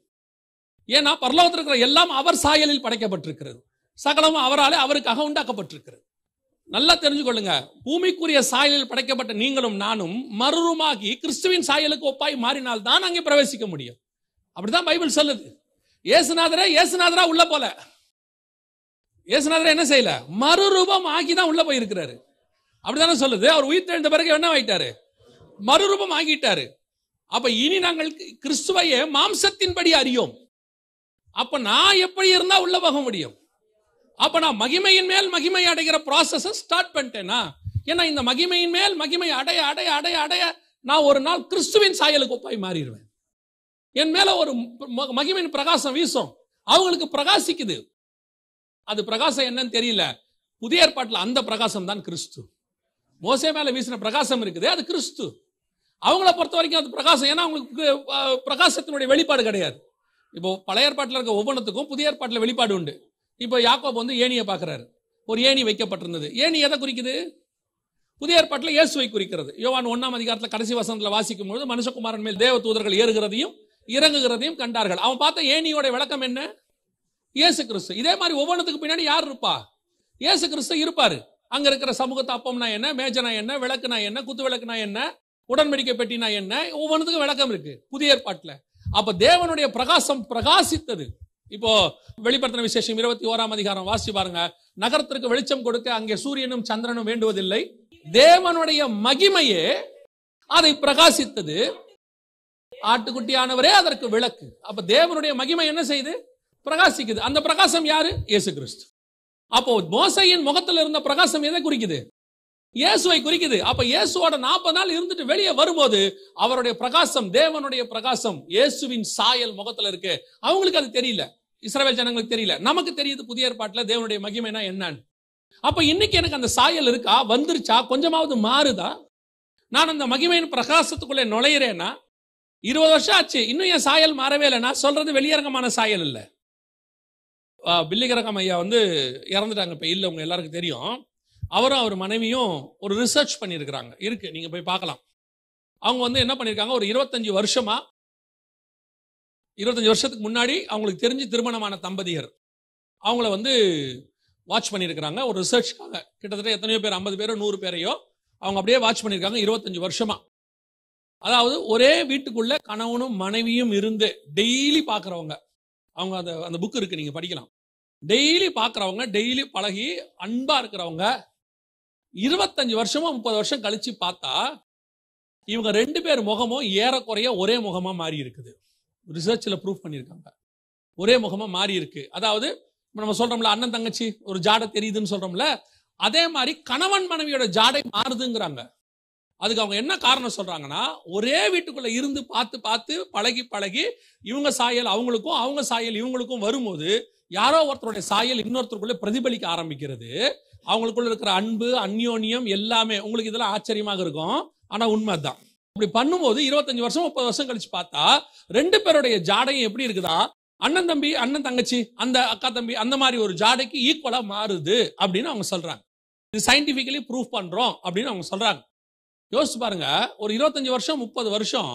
ஏன்னா பரலோகத்தில் இருக்கிற எல்லாம் அவர் சாயலில் படைக்கப்பட்டிருக்கிறது. சகலமும் அவராலே அவருக்காக உண்டாக்கப்பட்டிருக்கிறது. நல்லா தெரிஞ்சுக்கொள்ளுங்க, பூமிக்குரிய சாயலில் படைக்கப்பட்ட நீங்களும் நானும் மறுரூபமாகி கிறிஸ்துவின் சாயலுக்கு ஒப்பாய் மாறினால் தான் அங்கே பிரவேசிக்க முடியும். அப்படிதான் பைபிள் சொல்லுது. இயேசுநாதரா உள்ள போல, இயேசுநாதரா என்ன செய்யல? மறுரூபம் ஆகி தான் உள்ள போயிருக்கிறாரு. அப்படிதானே சொல்லுது. அவர் உயிர் தெழுந்த பிறகு என்ன ஆயிட்டாரு? மறுரூபம் ஆகிட்டாரு. அப்ப இனி நாங்கள் கிறிஸ்துவையே மாம்சத்தின்படி அறியோம். அப்ப நான் எப்படி இருந்தா உள்ள போக முடியும்? அப்ப நான் மகிமையின் மேல் மகிமை அடைகிற ப்ராசஸ் ஸ்டார்ட் பண்ணிட்டேனா? ஏன்னா இந்த மகிமையின் மேல் மகிமை அடைய அடைய அடைய அடைய நான் ஒரு நாள் கிறிஸ்துவின் சாயலுக்கு ஒப்பாய் மாறிடுவேன். என் மேல ஒரு மகிமையின் பிரகாசம் வீசும். அவங்களுக்கு பிரகாசிக்குது. அது பிரகாசம் என்னன்னு தெரியல. புதிய ஏற்பாட்டில் அந்த பிரகாசம் தான் கிறிஸ்து. மோசே மேல வீசின பிரகாசம் இருக்குது, அது கிறிஸ்து. அவங்கள பொறுத்த வரைக்கும் அது பிரகாசம். ஏன்னா அவங்களுக்கு பிரகாசத்தினுடைய வெளிப்பாடு கிடையாது. இப்போ பழைய ஏற்பாட்டில் இருக்க ஒவ்வொன்றுத்துக்கும் புதிய ஏற்பாட்டில் வெளிப்பாடு உண்டு. இப்போ யாக்கோபு வந்து ஏணியை பார்க்கிறாரு. ஒரு ஏணி வைக்கப்பட்டிருந்தது. ஏணி எதை குறிக்குது? புதிய ஏற்பாட்டில் இயேசுவை குறிக்கிறது. யோவான் 1ஆம் அதிகாரத்தில் கடைசி வசனத்தில் வாசிக்கும் பொழுது மனுஷகுமாரன் மேல் தேவ தூதர்கள் ஏறுகிறதையும் இறங்குகிறதையும் கண்டார்கள். அவன் பார்த்த ஏணியோட விளக்கம் என்ன? இயேசு கிறிஸ்து. இதே மாதிரி ஒவ்வொன்றுத்துக்கு பின்னாடி யார் இருப்பா? இயேசு கிறிஸ்து இருப்பாரு. அங்க இருக்கிற சமூகத்து அப்பம்னா என்ன, மேஜனா என்ன, விளக்குனா என்ன, குத்து விளக்குனா என்ன, உடன்படிக்கை பெட்டினா என்ன, ஒவ்வொன்றுத்துக்கும் விளக்கம் இருக்கு புதிய ஏற்பாட்டில். அப்ப தேவனுடைய பிரகாசம் பிரகாசித்தது. இப்போ வெளிப்படுத்தின விசேஷம் 21ஆம் அதிகாரம் வாசி பாருங்க. நகரத்திற்கு வெளிச்சம் கொடுக்க அங்கே சூரியனும் சந்திரனும் வேண்டுவதில்லை, தேவனுடைய மகிமையே அதை பிரகாசித்தது, ஆட்டுக்குட்டியானவரே அதற்கு விளக்கு. அப்ப தேவனுடைய மகிமை என்ன செய்து பிரகாசிக்குது. அந்த பிரகாசம் யாரு? இயேசு கிறிஸ்து. அப்போ மோசையின் முகத்தில் இருந்த பிரகாசம் எதை குறிக்குது? இயேசுவை குறிக்குது. அப்ப இயேசுவோட 40 நாள் இருந்துட்டு வெளியே வரும்போது அவருடைய பிரகாசம், தேவனுடைய பிரகாசம், இயேசுவின் சாயல் முகத்துல இருக்கு. அவங்களுக்கு அது தெரியல, இஸ்ரவேல் ஜனங்களுக்கு தெரியல. நமக்கு தெரியுது புதிய ஏற்பாட்டுல தேவனுடைய மகிமைனா என்னன்னு. அப்ப இன்னைக்கு எனக்கு அந்த சாயல் இருக்கா? வந்துருச்சா? கொஞ்சமாவது மாறுதா? நான் அந்த மகிமையின் பிரகாசத்துக்குள்ளே நுழையிறேன்னா? 20 வருஷம் ஆச்சு, இன்னும் என் சாயல் மாறவே இல்லை. நான் சொல்றது வெளியரங்கமான சாயல் இல்லை. பில்லிகரகம் ஐயா வந்து இறந்துட்டாங்க, இப்ப இல்ல, உங்க எல்லாருக்கும் தெரியும். அவரும் அவர் மனைவியும் ஒரு ரிசர்ச் பண்ணியிருக்கிறாங்க, இருக்கு, நீங்க போய் பார்க்கலாம். அவங்க வந்து என்ன பண்ணிருக்காங்க, ஒரு 25 வருஷத்துக்கு முன்னாடி அவங்களுக்கு தெரிஞ்சு திருமணமான தம்பதியர் அவங்கள வந்து வாட்ச் பண்ணியிருக்கிறாங்க ஒரு ரிசர்ச்காக. கிட்டத்தட்ட எத்தனையோ பேர், 50 பேரோ 100 பேரையோ அவங்க அப்படியே வாட்ச் பண்ணியிருக்காங்க 25 வருஷமா. அதாவது ஒரே வீட்டுக்குள்ள கணவனும் மனைவியும் இருந்து டெய்லி பார்க்குறவங்க. அவங்க அந்த புக் இருக்கு, நீங்க படிக்கலாம். டெய்லி பார்க்குறவங்க, டெய்லி பழகி அன்பா இருக்கிறவங்க 25 வருஷமா 30 வருஷம் கழிச்சு பார்த்தா இவங்க 2 பேர் முகமும் ஏறக்குறைய ஒரே முகமா மாறி இருக்குது. ரிசர்ச்ல ப்ரூவ் பண்ணியிருக்காங்க. ஒரே முகமா மாறி இருக்கு. அதாவது நம்ம சொல்றோம்ல, அண்ணன் தங்கச்சி ஒரு ஜாடை தெரியுதுன்னு சொல்றோம்ல, அதே மாதிரி கணவன் மனைவியோட ஜாடை மாறுதுங்கிறாங்க. அதுக்கு அவங்க என்ன காரணம் சொல்றாங்கன்னா, ஒரே வீட்டுக்குள்ள இருந்து பார்த்து பார்த்து பழகி பழகி இவங்க சாயல் அவங்களுக்கும் அவங்க சாயல் இவங்களுக்கும் வரும்போது யாரோ ஒருத்தருடைய சாயல் இன்னொருத்தருக்குள்ள பிரதிபலிக்க ஆரம்பிக்கிறது. அவங்களுக்குள்ள இருக்கிற அன்பு, அந்யோன்யம் எல்லாமே உங்களுக்கு இதெல்லாம் ஆச்சரியமாக இருக்கும். ஆனா உண்மைதான். அப்படி பண்ணும்போது 25 வருஷம் 30 வருஷம் கழிச்சு பார்த்தா 2 பேருடைய ஜாடையும் எப்படி இருக்குதா, அண்ணன் தம்பி அண்ணன் தங்கச்சி அந்த அக்கா தம்பி அந்த மாதிரி ஒரு ஜாடைக்கு ஈக்குவலா மாறுது அப்படின்னு அவங்க சொல்றாங்க. இது சயின்டிபிக்கலி ப்ரூவ் பண்றோம் அப்படின்னு அவங்க சொல்றாங்க. யோசிச்சு பாருங்க, ஒரு 25 வருஷம் 30 வருஷம்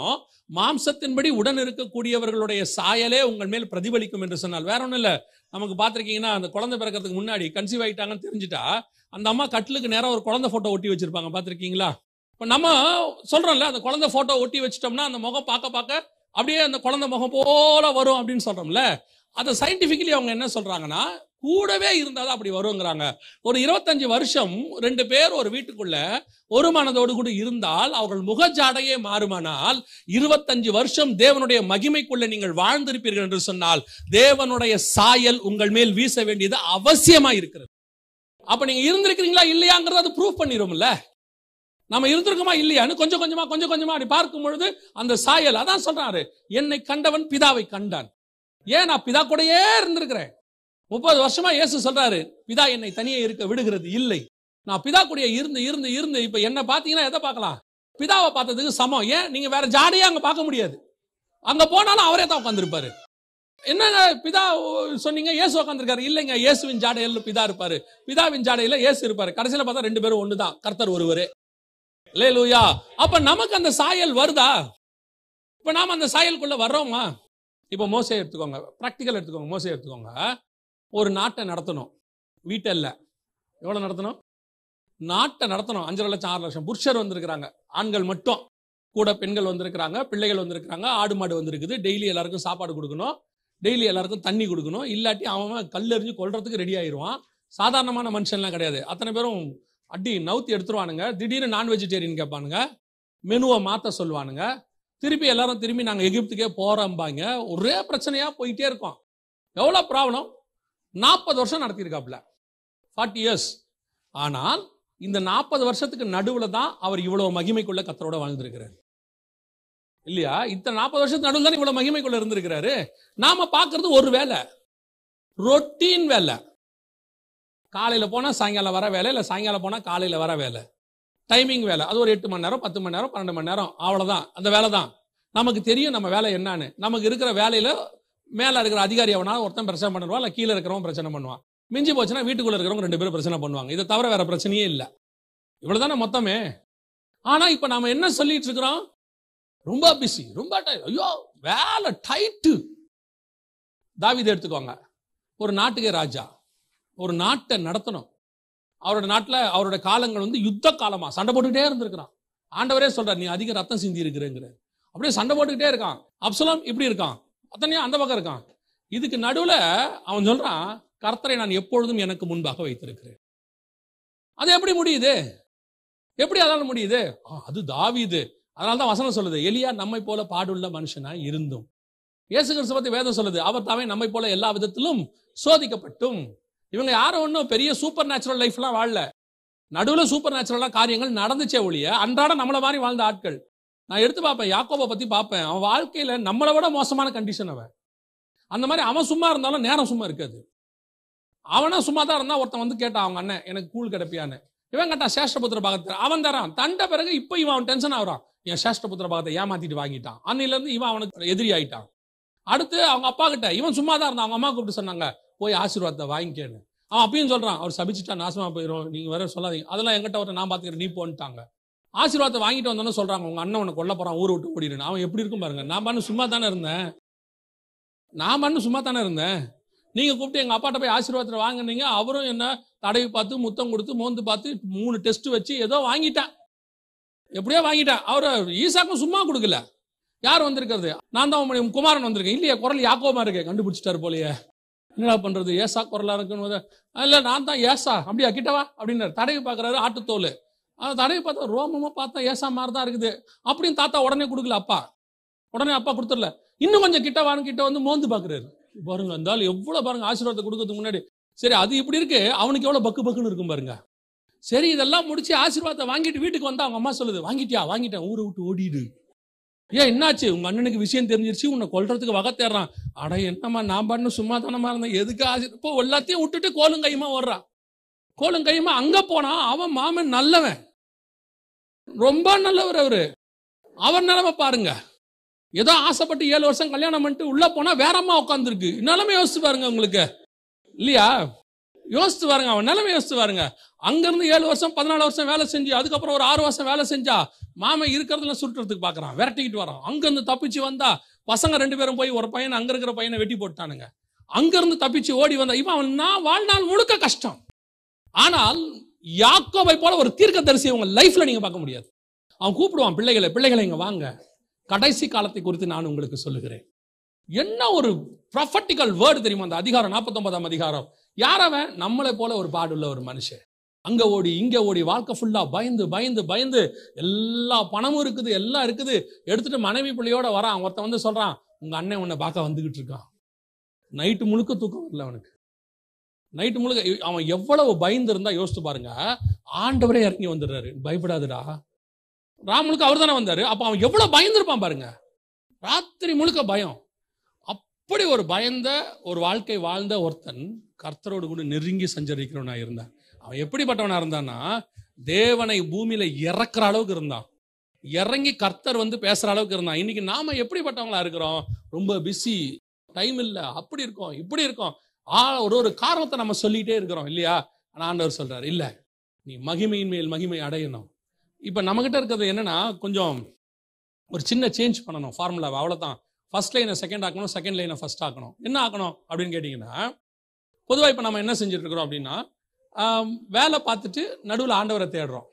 மாம்சத்தின்படி உடன் இருக்கக்கூடியவர்களுடைய சாயலே உங்கள் மேல் பிரதிபலிக்கும் என்று சொன்னால் வேற ஒண்ணும் இல்ல. நமக்கு பார்த்திருக்கீங்கன்னா, அந்த குழந்தை பிறக்கிறதுக்கு முன்னாடி கன்சீவ் ஆயிட்டாங்கன்னு தெரிஞ்சுட்டா அந்த அம்மா கட்டிலுக்கு நேரம் ஒரு குழந்தை போட்டோ ஒட்டி வச்சிருப்பாங்க. பார்த்திருக்கீங்களா? இப்ப நம்ம சொல்றோம்ல, அந்த குழந்தை போட்டோ ஒட்டி வச்சிட்டோம்னா அந்த முகம் பார்க்க பார்க்க அப்படியே அந்த குழந்தை முகம் போல வரும் அப்படின்னு சொல்றோம்ல. அதை சயின்டிபிக்கலி அவங்க என்ன சொல்றாங்கன்னா, கூடவே இருந்தாதான் அப்படி வருங்கிறாங்க. ஒரு 25 வருஷம் 2 பேர் ஒரு வீட்டுக்குள்ள ஒரு மனதோடு கூட இருந்தால் அவர்கள் முகஜாடையே மாறுமானால் 25 வருஷம் தேவனுடைய மகிமைக்குள்ள நீங்கள் வாழ்ந்திருப்பீர்கள் என்று சொன்னால் தேவனுடைய சாயல் உங்கள் மேல் வீச வேண்டியது அவசியமா இருக்கிறது. அப்ப நீங்க இருந்திருக்கிறீங்களா இல்லையாங்கிறத அது ப்ரூவ் பண்ணிரும்ல. நம்ம இருந்திருக்கோமா இல்லையான்னு கொஞ்சம் கொஞ்சமா அப்படி பார்க்கும் பொழுது அந்த சாயல், அதான் சொல்றாரு, என்னை கண்டவன் பிதாவை கண்டான். ஏன் நான் பிதா கூடயே இருந்திருக்கிறேன். 30 வருஷமா இயேசு சொல்றாரு, பிதா என்னை தனியே இருக்க விடுகிறது இல்லை. நான் பிதா கூடயே இருந்து இப்ப என்ன பாத்தீங்கன்னா எதை பார்க்கலாம்? பிதாவை பார்த்ததுக்கு சமம். ஏன் நீங்க வேற ஜாடையே அங்க பார்க்க முடியாது. அங்க போனாலும் அவரே தான் உட்கார்ந்திருப்பாரு. என்னங்க பிதா சொன்னீங்க, இயேசு உட்கார்ந்திருக்காரு. இல்லைங்க, இயேசுவின் ஜாடையில பிதா இருப்பாரு, பிதாவின் ஜாடையில இயேசு இருப்பாரு. கடைசியில பார்த்தா 2 பேரும் ஒண்ணுதான், கர்த்தர் ஒருவரே. அல்லேலூயா. அப்ப நமக்கு அந்த சாயல் வருதா? இப்ப நாம அந்த சாயலுக்குள்ள வர்றோமா? இப்ப மோசே எடுத்துக்கோங்க, பிராக்டிக்கல் எடுத்துக்கோங்க. மோசே எடுத்துக்கோங்க. ஒரு நாட்டை நடத்தணும், வீட்டை இல்ல. எவ்வளவு நடத்தணும்? நாட்டை நடத்தணும். 5 லட்சம் 6 லட்சம் புருஷர் வந்திருக்கிறாங்க, ஆண்கள் மட்டும். கூட பெண்கள் வந்திருக்கிறாங்க, பிள்ளைகள் வந்திருக்கிறாங்க, ஆடு மாடு வந்திருக்குது. டெய்லி எல்லாருக்கும் சாப்பாடு கொடுக்கணும், டெய்லி எல்லாருக்கும் தண்ணி கொடுக்கணும். இல்லாட்டி அவன் கல்லெறிஞ்சு கொல்றதுக்கு ரெடி ஆயிடுவான். சாதாரணமான மனுஷன்லாம் கிடையாது. அத்தனை பேரும் அடி நவுத்தி எடுத்துருவானுங்க. திடீர்னு நான் வெஜிடேரியன் கேட்பானுங்க, மெனுவை மாத்த சொல்லுவானுங்க. திருப்பி எல்லாரும் திரும்பி நாங்க எகிப்துக்கே போறோம்பாங்க. ஒரே பிரச்சனையா போயிட்டே இருக்கோம். எவ்வளவு ப்ராப்ளம்? 40 வருஷம் நடத்தியிருக்காப்ல, 40 இயர்ஸ். ஆனால் இந்த 40 வருஷத்துக்கு நடுவுல தான் அவர் இவ்வளவு மகிமைக்குள்ள கர்த்தரோட வாழ்ந்திருக்கிறார் இல்லையா? இத்தனை 40 வருஷத்துக்கு நடுவில் தான் இவ்வளவு மகிமைக்குள்ள இருந்திருக்கிறாரு. நாம பாக்குறது ஒரு வேலை, ரொட்டீன் வேலை. காலையில போனா சாயங்காலம் வர வேலை, இல்ல சாயங்காலம் போனா காலையில வர வேலை, டைமிங் வேலை. அது ஒரு 8 மணி நேரம் 10 மணி நேரம் 12 மணி நேரம், அவ்வளவுதான். அந்த வேலை தான் நமக்கு தெரியும். நம்ம வேலை என்னன்னு நமக்கு இருக்கிற வேலையில மேல இருக்கிற அதிகாரி அவனா ஒருத்தன் பிரச்சனை பண்ணுவான், இல்ல கீழே இருக்கிறவன் பிரச்சனை பண்ணுவான். மிஞ்சி போச்சுன்னா வீட்டுக்குள்ள இருக்கிறவங்க 2 பேரும் பிரச்சனை பண்ணுவாங்க. இதை தவிர வேற பிரச்சனையே இல்லை. இவ்வளவுதானே மொத்தமே. ஆனா இப்ப நாம என்ன சொல்லிட்டு இருக்கிறோம்? ரொம்ப பிஸி, ரொம்ப ஐயோ வேலை டைட்டு. தாவீது எடுத்துக்கோங்க, ஒரு நாட்டுக்கே ராஜா, ஒரு நாட்டை நடத்தணும். அவரோட நாட்டுல அவரோட காலங்கள் யுத்த காலமா சண்டை போட்டுக்கிட்டே இருந்திருக்கிறான். ஆண்டவரே சொல்றார், நீ அதிக ரத்தம் சிந்தி இருக்கிறேங்கிற. அப்படியே சண்டை போட்டுக்கிட்டே இருக்கான். அப்சலோம் இப்படி இருக்கான், அத்தனையா அந்த பக்கம் இருக்கான். இதுக்கு நடுவுல அவன் சொல்றான், கர்த்தரை நான் எப்பொழுதும் எனக்கு முன்பாக வைத்திருக்கிறேன். அது எப்படி முடியுது? எப்படி அதால முடியுது? அது தாவீது. அதனாலதான் வசனம் சொல்லுது, எலியா நம்மை போல பாடுள்ள மனுஷனா இருந்தும். இயேசு கிறிஸ்து பத்தி வேதம் சொல்லுது, அவர் தாவே நம்மை போல எல்லா விதத்திலும் சோதிக்கப்பட்டும். இவங்க யாரும் ஒன்றும் பெரிய சூப்பர் நேச்சுரல் லைஃப்லாம் வாழல. நடுவில் சூப்பர் நேச்சுரலா காரியங்கள் நடந்துச்சே ஒழிய அன்றாட நம்மள மாதிரி வாழ்ந்த ஆட்கள். நான் எடுத்து பார்ப்பேன், யாக்கோபை பத்தி பார்ப்பேன். அவன் வாழ்க்கையில நம்மளை விட மோசமான கண்டிஷன் அவன். அந்த மாதிரி அவன் சும்மா இருந்தாலும் நேரம் சும்மா இருக்காது. அவனா சும்மா தான் இருந்தா ஒருத்தன் கேட்டான், அவங்க அண்ணன் எனக்கு கூழ் கிடைப்பியான்னு. இவன் கேட்டான் சேஷ்டபுத்திர பாகத்தை, அவன் தரான். தண்ட பிறகு இப்ப இவன் அவன் டென்ஷன் ஆகுறான், என் சேஷ்டபுத்திர பாகத்தை ஏமாத்திட்டு வாங்கிட்டான். அன்னில இருந்து இவன் அவனுக்கு எதிரி ஆயிட்டான். அடுத்து அவங்க அப்பா கிட்ட இவன் சும்மா தான் இருந்தான். அவங்க அம்மா கூப்பிட்டு சொன்னாங்க, போய் ஆசீர்வாதத்தை வாங்கிக்கேன்னு. அவன் அப்பயும் சொல்றான், அவர் சபிச்சுட்டா நாசமா போயிடும், நீங்க வேற சொல்லாதீங்க, அதெல்லாம் எங்கிட்ட ஒரு நான் பாத்துக்கிறேன், நீ போன்ட்டாங்க. ஆசீர்வாதத்தை வாங்கிட்டு வந்தோன்னு சொல்றாங்க, உங்க அண்ணன் உனக்கு கொல்ல போறான், ஊரை விட்டு ஓடிடுன்னு. அவன் எப்படி இருக்கும் பாருங்க, நான் பண்ணு சும்மா தானே இருந்தேன், நீங்க கூப்பிட்டு எங்க அப்பாட்ட போய் ஆசீர்வாதத்தை வாங்கினீங்க. அவரும் என்ன தடவி பார்த்து முத்தம் கொடுத்து மோந்து பார்த்து 3 டெஸ்ட் வச்சு ஏதோ வாங்கிட்டேன், எப்படியோ வாங்கிட்டேன். அவரு ஈசாக்கும் சும்மா கொடுக்கல. யார் வந்திருக்கிறது? நான் தான் குமாரன் வந்திருக்கேன். இல்லையா, குரல் யாக்கோபா இருக்கேன், கண்டுபிடிச்சிட்டாரு போலயே. என்னடா பண்றது, ஏசா குரலா இருக்குன்னு. இல்ல நான் தான் ஏசா, அப்படியா, கிட்டவா அப்படின்னாரு. தடவி பாக்குறாரு, ஆட்டுத்தோல் அந்த தடையை பார்த்தா ரோமமா பார்த்தா ஏசா மாதிரி தான் இருக்குது அப்படின்னு தாத்தா உடனே கொடுக்கல. உடனே அப்பா கொடுத்துடல. இன்னும் கொஞ்சம் கிட்ட வாங்க, கிட்ட வந்து மோந்து பாக்குறாரு. பாருங்க அந்த ஆள் எவ்வளவு பாருங்க ஆசீர்வாதத்தை கொடுக்கறதுக்கு முன்னாடி. சரி அது இப்படி இருக்கு, அவனுக்கு எவ்வளவு பக்கு பக்குன்னு இருக்கும் பாருங்க. சரி இதெல்லாம் முடிச்சு ஆசீர்வாதத்தை வாங்கிட்டு வீட்டுக்கு வந்தா அவங்க அம்மா சொல்லுது, வாங்கிட்டேன், ஊரை விட்டு ஓடிடு. ஏன் என்னாச்சு? உங்க அண்ணனுக்கு விஷயம் தெரிஞ்சிருச்சு, உன்னை கொல்றதுக்கு வகை தேடுறான். அட என்னம்மா நான் பண்ணு சும்மா தானமா இருந்தேன், எதுக்கு இப்போ எல்லாத்தையும் விட்டுட்டு கோலும் கையுமா ஓடுறான். கோலும் கையுமா அங்க போனா அவன் மாமன் நல்லவன், ரொம்ப நல்லவர் அவரு. அவர் நிலைமை பாருங்க. ஏதோ ஆசைப்பட்டு 7 வருஷம் கல்யாணம் பண்ணிட்டு உள்ள போனா வேற அம்மா உட்காந்துருக்கு. நிலைமை யோசிச்சு பாருங்க உங்களுக்கு, இல்லையா? யோசிச்சு பாருங்க, அவன் நிலைமை யோசிச்சு பாருங்க. அங்க இருந்து 7 வருஷம் 14 வருஷம் வேலை செஞ்சு அதுக்கப்புறம் ஒரு 6 வருஷம் வேலை செஞ்சா மாமன் இருக்கிறதுல சுட்டுறதுக்கு பாக்குறான், விரட்டிக்கிட்டு வரான். அங்க இருந்து தப்பிச்சு வந்தா பசங்க 2 பேரும் போய் ஒரு பையன் அங்க இருக்கிற பையனை வெட்டி போட்டானுங்க. அங்க இருந்து தப்பிச்சு ஓடி வந்தா இவன் வாழ்நாள் முழுக்க கஷ்டம். ஆனால் யாக்கோபை போல ஒரு தீர்க்கதரிசியை உங்க லைஃப்ல நீங்க பார்க்க முடியாது. அவன் கூப்பிடுவான், பிள்ளைகளை இங்க வாங்க, கடைசி காலத்தை குறித்து நான் உங்களுக்கு சொல்லுகிறேன். என்ன ஒரு ப்ராஃபட்டிக்கல் வேர்டு தெரியுமா அந்த அதிகாரம், 49ஆம் அதிகாரம். யாரவன்? நம்மளை போல ஒரு பாடுள்ள ஒரு மனுஷன். அங்க ஓடி இங்க ஓடி வாழ்க்கை ஃபுல்லா பயந்து பயந்து பயந்து, எல்லா பணமும் இருக்குது, எல்லாம் இருக்குது, எடுத்துட்டு மனைவி பிள்ளையோட வரான். ஒருத்தன் வந்து சொல்றான், உங்க அண்ணன் உன்னை பார்க்க வந்துகிட்டு இருக்கான். நைட்டு முழுக்க தூக்கம் வரல அவனுக்கு. நைட்டு முழுக்க அவன் எவ்வளவு பயந்து இருந்தா யோசிச்சு பாருங்க. ஆண்டவரே இறங்கி வந்துடுறாரு, பயப்படாதுடா. ராமுழுக்க அவர் தானே வந்தாரு. அப்ப அவன் எவ்வளவு பயந்துருப்பான் பாருங்க. ராத்திரி முழுக்க பயம். அப்படி ஒரு பயந்த ஒரு வாழ்க்கை வாழ்ந்த ஒருத்தன் கர்த்தரோடு கூட நெருங்கி சஞ்சரிக்கிறவனா இருந்தான். அவன் எப்படிப்பட்டவனா இருந்தான்னா, தேவனை பூமியில இறக்குற அளவுக்கு இருந்தான். இறங்கி கர்த்தர் வந்து பேசுற அளவுக்கு இருந்தான். இன்னைக்கு நாம எப்படிப்பட்டவங்களா இருக்கிறோம்? ரொம்ப பிஸி, டைம் இல்ல, அப்படி இருக்கோம் இப்படி இருக்கோம், ஒரு காரணத்தை நம்ம சொல்லிட்டே இருக்கிறோம், இல்லையா? ஆனா ஆண்டவர் சொல்றாரு, இல்ல, நீ மகிமையின் மேல் மகிமை அடையணும். இப்ப நம்ம கிட்ட இருக்கிறது என்னன்னா, கொஞ்சம் ஒரு சின்ன சேஞ்ச் பண்ணணும் ஃபார்முலாவை, அவ்வளவுதான். ஃபர்ஸ்ட் லைனை செகண்ட் ஆக்கணும், செகண்ட் லைனை ஃபர்ஸ்ட் ஆக்கணும். என்ன ஆக்கணும் அப்படின்னு கேட்டீங்கன்னா, பொதுவாக இப்போ நம்ம என்ன செஞ்சுட்டு இருக்கிறோம் அப்படின்னா, வேலை பார்த்துட்டு நடுவில் ஆண்டவரை தேடுறோம்.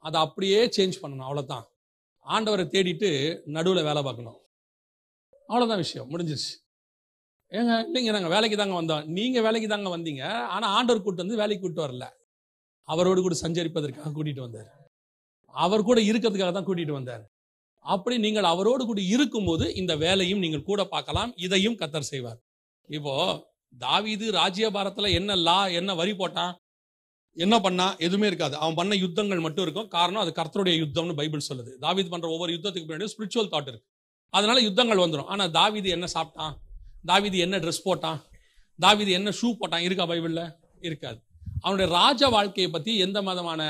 அதை அப்படியே சேஞ்ச் பண்ணணும், அவ்வளோதான். ஆண்டவரை தேடிட்டு நடுவில் வேலை பார்க்கணும், அவ்வளோதான், விஷயம் முடிஞ்சிருச்சு. ஏங்க இல்லைங்க, நாங்கள் வேலைக்கு தாங்க வந்தோம். நீங்கள் வேலைக்கு தாங்க வந்தீங்க, ஆனால் ஆண்டவர் கூட்டு வந்து வேலைக்கு கூட்டு வரல. அவரோடு கூட சஞ்சரிப்பதற்காக கூட்டிட்டு வந்தார், அவர் கூட இருக்கிறதுக்காக தான் கூட்டிட்டு வந்தார். அப்படி நீங்கள் அவரோடு கூட இருக்கும்போது இந்த வேலையும் நீங்கள் கூட பார்க்கலாம், இதையும் கர்த்தர் செய்வார். இப்போ தாவீது ராஜ்யபாரத்துல என்ன லா, என்ன வரி போட்டான், என்ன பண்ணா? எதுவுமே இருக்காது. அவன் பண்ண யுத்தங்கள் மட்டும் இருக்கும். காரணம், அது கர்த்தருடைய யுத்தம்னு பைபிள் சொல்லுது. தாவீது பண்ற ஒவ்வொரு யுத்தத்துக்கு பின்னாடி ஸ்பிரிச்சுவல் தாட் இருக்கு, அதனால யுத்தங்கள் வந்துடும். ஆனா தாவீது என்ன சாப்பிட்டான், தாவீது என்ன ட்ரெஸ் போட்டான், தாவீது என்ன ஷூ போட்டான், இருக்கா பைபிள்ல? இருக்காது. அவனுடைய ராஜ வாழ்க்கையை பத்தி எந்த விதமான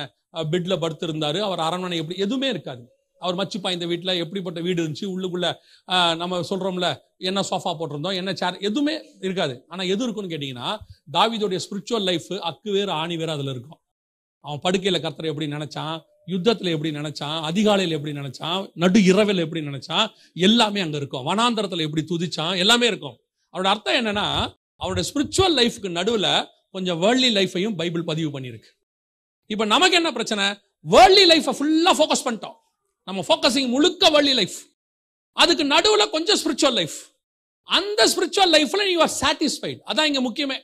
பெட்ல படுத்து இருந்தாரு, அவர் அரண்மனை எப்படி, எதுவுமே இருக்காது. அவர் மச்சு பாய்ந்த வீட்டில் எப்படிப்பட்ட வீடு இருந்துச்சு, உள்ளுக்குள்ள நம்ம சொல்றோம்ல என்ன சோஃபா போட்டிருந்தோம், என்ன சேர், எதுவுமே இருக்காது. ஆனா எது இருக்குன்னு கேட்டீங்கன்னா, தாவீதுடைய ஸ்பிரிச்சுவல் லைஃப் அக்கு வேறு ஆணி வேறு அதுல இருக்கும். அவன் படுக்கையில கர்த்தரை எப்படி நினைச்சான், யுத்தத்துல எப்படி நினைச்சான், அதிகாலையில் எப்படி நினைச்சான், நடு இரவில் எப்படி நினைச்சான், எல்லாமே அங்க இருக்கும். வனாந்தரத்துல எப்படி துதிச்சான், எல்லாமே இருக்கும். அவரோட அர்த்தம் என்னன்னா, அவருடைய ஸ்பிரிச்சுவல் லைஃப்க்கு நடுவுல கொஞ்சம் வேர்ல்ட்லி லைஃபையும் பைபிள் பதிவு பண்ணியிருக்கு. இப்ப நமக்கு என்ன பிரச்சனை? வேர்ல்ட்லி லைஃபை ஃபுல்லா ஃபோக்கஸ் பண்ணிட்டோம். நம்ம ஃபோக்கஸிங் முழுக்க வேர்ல்ட்லி லைஃப், அதுக்கு நடுவுல கொஞ்சம் ஸ்பிரிச்சுவல் லைஃப். அந்த ஸ்பிரிச்சுவல் லைஃப்ல யூ ஆர் சாட்டிஸ்ஃபைட். அதான் இங்க முக்கியமே.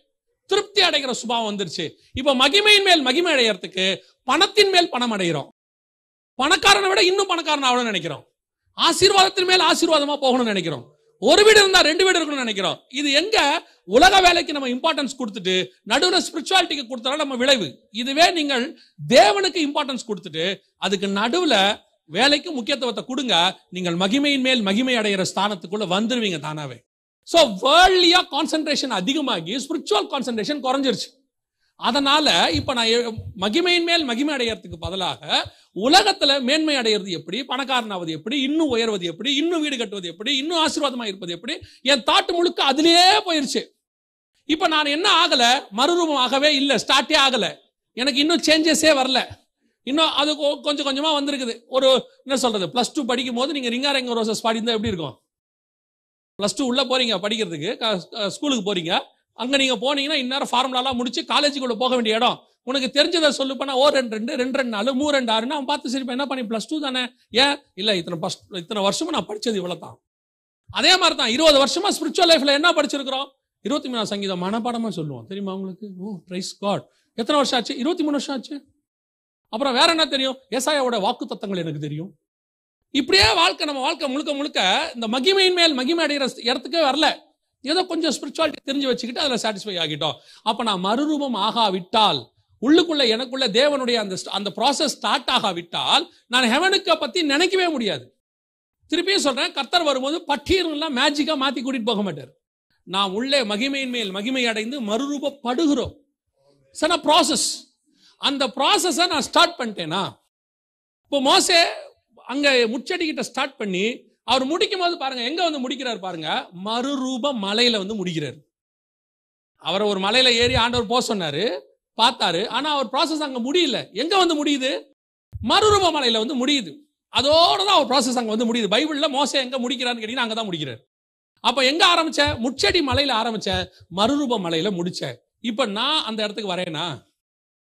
திருப்தி அடைகிற சுபாவம் வந்துருச்சு. இப்ப மகிமையின் மேல் மகிமை அடையறதுக்கு பணத்தின் மேல் பணம் அடைகிறோம். பணக்காரனை விட இன்னும் பணக்காரன் ஆகணும்னு நினைக்கிறோம். ஆசீர்வாதத்தின் மேல் ஆசீர்வாதமா போகணும்னு நினைக்கிறோம். ஒரு வீடு இருந்தா 2 வீடு இருக்கணும்னு நினைக்கிறோம். இது எங்க? உலக வேலைக்கு நம்ம இம்பார்ட்டன்ஸ் கொடுத்துட்டு நடுவுல ஸ்பிரிச்சுவாலிட்டிக்கு கொடுத்தா நம்ம விளைவு. இதுவே நீங்கள் தேவனுக்கு இம்பார்ட்டன்ஸ் கொடுத்துட்டு அதுக்கு நடுவுல வேலைக்கு முக்கியத்துவத்தை கொடுங்க, நீங்கள் மகிமையின் மேல் மகிமை அடைகிற ஸ்தானத்துக்குள்ள வந்துருவீங்க தானாவே. சோ வேர்ல்ட்லியா கான்சென்ட்ரேஷன் அதிகமாகி ஸ்பிரிச்சுவல் கான்சென்ட்ரேஷன் குறைஞ்சிருச்சு. அதனால இப்ப நான் மகிமையின் மேல் மகிமை அடையறதுக்கு பதிலாக உலகத்துல மேன்மை அடைகிறது எப்படி, பணக்காரனாவது எப்படி, இன்னும் உயர்வது எப்படி, இன்னும் வீடு கட்டுவது எப்படி, இன்னும் ஆசீர்வாதமா இருப்பது எப்படி, என் தாட்டு முழுக்க அதிலே போயிருச்சு. இப்ப நான் என்ன ஆகல, மறுரூபம் ஆகவே இல்லை, ஸ்டார்ட்டே ஆகல, எனக்கு இன்னும் சேஞ்சஸே வரல. இன்னும் அது கொஞ்சம் கொஞ்சமா வந்திருக்குது. ஒரு என்ன சொல்றது, +2 படிக்கும் போது நீங்க ரிங்காரங்க ரோசஸ் பாடி இருந்தா எப்படி இருக்கும்? +2 உள்ள போறீங்க படிக்கிறதுக்கு, ஸ்கூலுக்கு போறீங்க, அங்க நீங்க போனீங்கன்னா இந்நேரம் ஃபார்முலாலாம் முடிச்சு காலேஜுக்குள்ள போக வேண்டிய இடம், உனக்கு தெரிஞ்சதை சொல்லு பண்ணா 1 2 2 2 4 3 2 6 அவன் பார்த்து சரி என்ன பண்ணி +2 தானே, ஏன் இல்ல இத்தனை வருஷமா நான் படிச்சது இவ்வளவுதான். அதே மாதிரி தான் 20 வருஷமா ஸ்பிரிச்சுவல் லைஃப்ல என்ன படிச்சிருக்கிறோம்? 23ஆம் சங்கீதம் மனப்பாடமா சொல்லுவோம் தெரியுமா உங்களுக்கு? ஓ பிரைஸ் காட். எத்தனை வருஷம் ஆச்சு? 23 வருஷம் ஆச்சு. அப்புறம் வேற என்ன தெரியும்? ஏசாயாவோட வாக்குத்தத்தங்கள் எனக்கு தெரியும். இப்படியே நம்ம வாழ்க்கை முழுக்க முழுக்க இந்த மகிமையின் மேல் மகிமை அடைகிற இடத்துக்கே வரல. ஏதோ கொஞ்சம் ஸ்பிரிச்சுவாலிட்டி தெரிஞ்சு வச்சுக்கிட்டு அதில் சாட்டிஸ்ஃபை ஆகிட்டோம். அப்ப நான் மறுரூபம் ஆகாவிட்டால், உள்ளுக்குள்ள எனக்குள்ள தேவனுடைய அந்த ப்ராசஸ் ஸ்டார்ட் ஆகாவிட்டால் நான் ஹெவனுக்கு பத்தி நினைக்கவே முடியாது. திருப்பியும் சொல்றேன், கர்த்தர் வரும்போது பட்டீர்லாம் மேஜிக்கா மாத்தி கூட்டிட்டு போக மாட்டார். நாம் உள்ளே மகிமையின் மேல் மகிமை அடைந்து மறுரூபப்படுகிறோம். ப்ராசஸ். அந்த ப்ராசஸை நான் ஸ்டார்ட் பண்ணிட்டேனா? இப்போ மோசே அங்க முச்செடி கிட்ட ஸ்டார்ட் பண்ணி அவர் முடிக்கும் போது பாருங்க, எங்க வந்து முடிக்கிறார் பாருங்க, மறுரூப மலையில வந்து முடிக்கிறார். அவரை ஒரு மலையில ஏறி ஆண்டவர் போக சொன்னாரு, பார்த்தாரு. ஆனா அவர் ப்ராசஸ் அங்க முடியல. எங்க வந்து முடியுது? மறுரூப மலையில வந்து முடியுது. அதோட தான் அவர் ப்ராசஸ் அங்க வந்து முடியுது. பைபிள்ல மோசே எங்க முடிக்கிறான்னு கேட்டீங்கன்னா அங்கதான் முடிக்கிறார். அப்ப எங்க ஆரம்பிச்ச? முச்செடி மலையில ஆரம்பிச்ச, மறுரூப மலையில முடிச்ச. இப்ப நான் அந்த இடத்துக்கு வரேனா?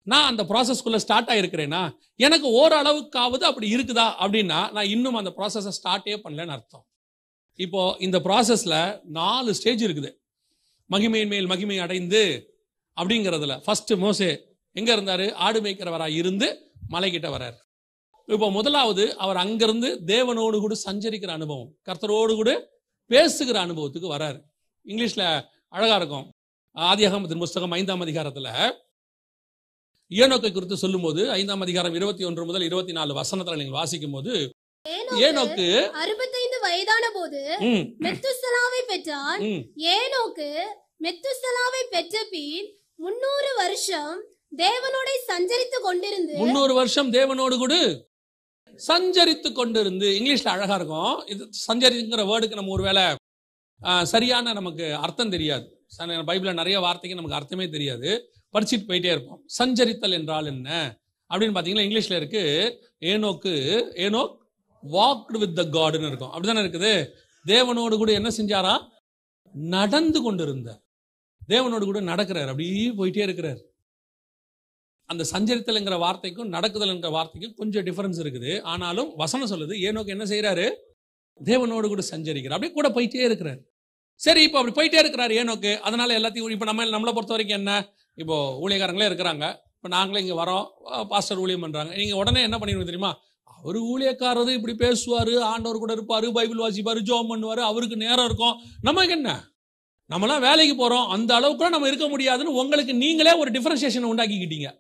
நான் அந்த ப்ராசஸ்க்குள்ள ஸ்டார்ட் ஆயிருக்கிறேனா? எனக்கு ஓரளவுக்காவது அப்படி இருக்குதா அப்படின்னா நான் இன்னும் அந்த ப்ராசஸை ஸ்டார்ட்டே பண்ணலன்னு அர்த்தம். இப்போ இந்த ப்ராசஸ்ல 4 ஸ்டேஜ் இருக்குது. மகிமையின் மேல் மகிமை அடைந்து அப்படிங்கிறதுல ஃபர்ஸ்ட் மோசே எங்க இருந்தாரு? ஆடு மேய்க்கிறவராக இருந்து மலைக்கிட்ட வர்றாரு. இப்போ முதலாவது அவர் அங்கிருந்து தேவனோடு கூட சஞ்சரிக்கிற அனுபவம், கர்த்தரோடு கூட பேசுகிற அனுபவத்துக்கு வராரு. இங்கிலீஷ்ல அழகா இருக்கும். ஆதியாகமத்தின் புஸ்தகம் 5ஆம் அதிகாரத்துல ஏனோக்கை குறித்து சொல்லும் போது 5ஆம் அதிகாரம் 21 முதல் 24 வசனத்துல நீங்கள் வாசிக்கும் போது, ஏனோக்கு 65 வயதான போது மெத்துசலாவை பெற்றான். ஏனோக்கு மெத்துசலாவை பெற்ற பின் 300 வருஷம் தேவனோட சஞ்சரித்து கொண்டிருந்து 300 வருஷம் தேவனோடு கூட சஞ்சரித்து கொண்டிருந்து. இங்கிலீஷ்ல அழகா இருக்கும். இது சஞ்சரிங்கிற வேர்டுக்கு நம்ம ஒருவேளை சரியான நமக்கு அர்த்தம் தெரியாது. பைபிள்ல நிறைய வார்த்தைக்கு நமக்கு அர்த்தமே தெரியாது, படிச்சுட்டு போயிட்டே இருப்போம். சஞ்சரித்தல் என்றால் என்ன அப்படின்னு பாத்தீங்கன்னா இங்கிலீஷ்ல இருக்கு, ஏனோக் வாக்ட் வித் த காட்னு இருக்கும். அப்படிதானே இருக்குது. தேவனோடு கூட என்ன செஞ்சாரா? நடந்து கொண்டிருந்தார். தேவனோடு கூட நடக்கிறார், அப்படியே போயிட்டே இருக்கிறார். அந்த சஞ்சரித்தல் என்கிற வார்த்தைக்கும் நடக்குதல் என்கிற வார்த்தைக்கும் கொஞ்சம் டிஃபரன்ஸ் இருக்குது. ஆனாலும் வசனம் சொல்லுது, ஏனோக்கு என்ன செய்யறாரு? தேவனோடு கூட சஞ்சரிக்கிறார், அப்படியே கூட போயிட்டே இருக்கிறார். சரி, இப்போ அப்படி போயிட்டே இருக்கிறார் ஏனோக்கு. அதனால எல்லாத்தையும் இப்போ நம்மளை பொறுத்த வரைக்கும் என்ன, இப்போ ஊழியக்காரங்களே இருக்கிறாங்க, இப்போ நாங்களே இங்கே வரோம், பாஸ்டர் ஊழியம் பண்ணுறாங்க. நீங்கள் உடனே என்ன பண்ணிடுவீங்க தெரியுமா? அவர் ஊழியக்காரரு இப்படி பேசுவார், ஆண்டவர் கூட இருப்பார், பைபிள் வாசிப்பார், ஜோம் பண்ணுவார், அவருக்கு நேரம் இருக்கும். நமக்கு என்ன, நம்மளாம் வேலைக்கு போகிறோம், அந்த அளவுக்கு நம்ம இருக்க முடியாதுன்னு உங்களுக்கு நீங்களே ஒரு டிஃபரன்சியேஷன் உண்டாக்கிக்கிட்டீங்க.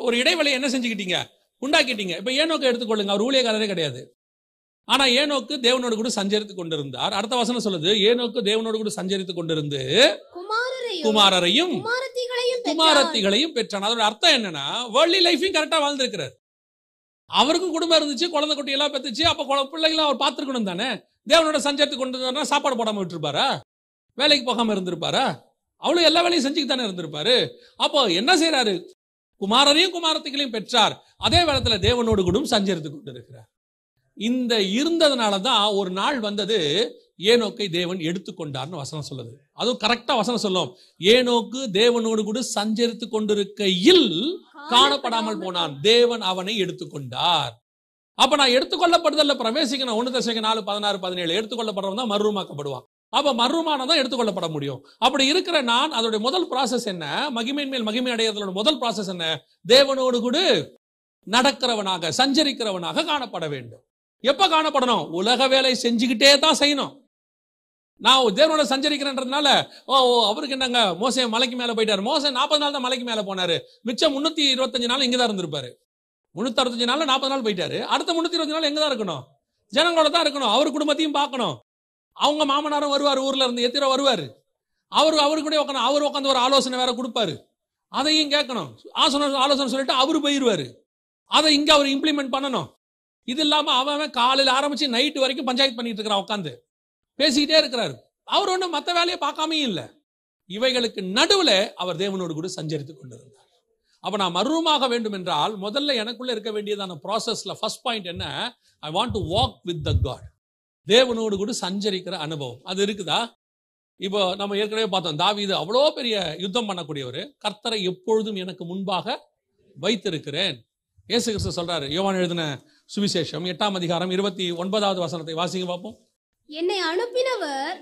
ஒரு இடைவெளி என்ன செஞ்சுக்கிட்டீங்க? உண்டாக்கிட்டீங்க. இப்போ ஏனோக்கு எடுத்துக்கொள்ளுங்க, அவர் ஊழியக்காரரே கிடையாது. ஆனா ஏனோக்கு தேவனோடு கூட சஞ்சரித்து கொண்டிருந்தார். அடுத்த வசனம் சொல்லுது, ஏனோக்கு தேவனோடு கூட சஞ்சரித்து கொண்டிருந்து குமாரரையும் குமாரத்திகளையும் பெற்றான். அதோட அர்த்தம் என்னன்னா, வேர்ல்ட்லி லைஃபையும் கரெக்டா வாழ்ந்திருக்கிறார். அவருக்கும் குடும்பம் இருந்துச்சு, குழந்தை குட்டி எல்லாம் பெற்றுச்சு. அப்ப பிள்ளைகளும் அவர் பார்த்துருக்கணும் தானே. தேவனோட சஞ்சரித்து கொண்டிருந்தாருன்னா சாப்பாடு போடாம விட்டுருப்பாரா? வேலைக்கு போகாம இருந்திருப்பாரா? அவ்வளவு எல்லா வேலையும் செஞ்சுக்கு தானே இருந்திருப்பாரு. அப்போ என்ன செய்யறாரு? குமாரரையும் குமாரத்திகளையும் பெற்றார். அதே வேளத்துல தேவனோடு கூட சஞ்சரித்து கொண்டிருக்கிறார். இந்த இருந்ததுனாலதான் ஒரு நாள் வந்தது, ஏனோக்கை தேவன் எடுத்துக்கொண்டார்னு வசனம் சொல்லுது. அதுவும் கரெக்டா வசனம் சொல்லும், ஏனோக்கு தேவனோடு கூட சஞ்சரித்து கொண்டிருக்கையில் காணப்படாமல் போனான், தேவன் அவனை எடுத்துக்கொண்டார். அப்ப நான் எடுத்துக்கொள்ளப்படுதல்ல பிரவேசிக்கணும். 1 தெசலோனிக்கேயர் 4:16-17 எடுத்துக்கொள்ளப்படுறவன் தான் மறுரூபமாக்கப்படுவான். அப்ப மறுரூபமானதான் எடுத்துக்கொள்ளப்பட முடியும். அப்படி இருக்கிற நான், அதோட முதல் ப்ராசஸ் என்ன? மகிமையின் மேல் மகிமை அடையறதோட முதல் ப்ராசஸ் என்ன? தேவனோடு கூட நடக்கிறவனாக சஞ்சரிக்கிறவனாக காணப்பட வேண்டும். எப்ப காணப்படணும்? உலக வேலை செஞ்சுக்கிட்டே தான் செய்யணும். நான் தேவனோட சஞ்சரிக்கிறேன்றதுனால அவருக்கு என்னங்க, மோசே மலைக்கு மேல போயிட்டாரு. மோசே 40 நாள் தான் மலைக்கு மேல போனாரு, மிச்சம் 325 நாள் இங்கதான் இருந்திருப்பாரு. 365 நாள் 40 நாள் போயிட்டாரு. அடுத்த 320 நாள் எங்கதான் இருக்கணும்? ஜனங்களோட தான் இருக்கணும். அவர் குடும்பத்தையும் பார்க்கணும். அவங்க மாமனாரும் வருவார், ஊர்ல இருந்து எத்திரோ வருவாரு. அவரு கூட உட்காந்து அவர் உட்காந்து ஒரு ஆலோசனை வேற கொடுப்பாரு, அதையும் கேட்கணும். ஆலோசனை சொல்லிட்டு அவரு போயிருவாரு, அதை இங்க அவர் இம்ப்ளிமெண்ட் பண்ணணும். இது இல்லாம அவன் காலையில் ஆரம்பிச்சு நைட்டு வரைக்கும் பஞ்சாயத்து பண்ணிட்டு இருக்கிறான், உட்காந்து பேசிக்கிட்டே இருக்கிறாரு. அவர் ஒன்றும் மற்ற வேலையை பார்க்காமே இல்லை. இவைகளுக்கு நடுவுல அவர் தேவனோடு கூட சஞ்சரித்து கொண்டிருந்தார். அப்ப நான் மறுரூபமாக வேண்டும் என்றால் முதல்ல எனக்குள்ள இருக்க வேண்டியதான ப்ராசஸ்ல ஃபர்ஸ்ட் பாயிண்ட் என்ன? I want to walk with the God. தேவனோடு கூட சஞ்சரிக்கிற அனுபவம் அது இருக்குதா? இப்போ நம்ம ஏற்கனவே பார்த்தோம், தாவீது அவ்வளோ பெரிய யுத்தம் பண்ணக்கூடியவர். கர்த்தரை எப்பொழுதும் எனக்கு முன்பாக வைத்திருக்கிறேன். இயேசு கிறிஸ்து சொல்றாரு, யோவான் எழுதின சுவிசேஷம் 8ஆம் அதிகாரம் 29வது வசனத்தை வாசிங்க பார்ப்போம். என்னை அனுப்பினவர்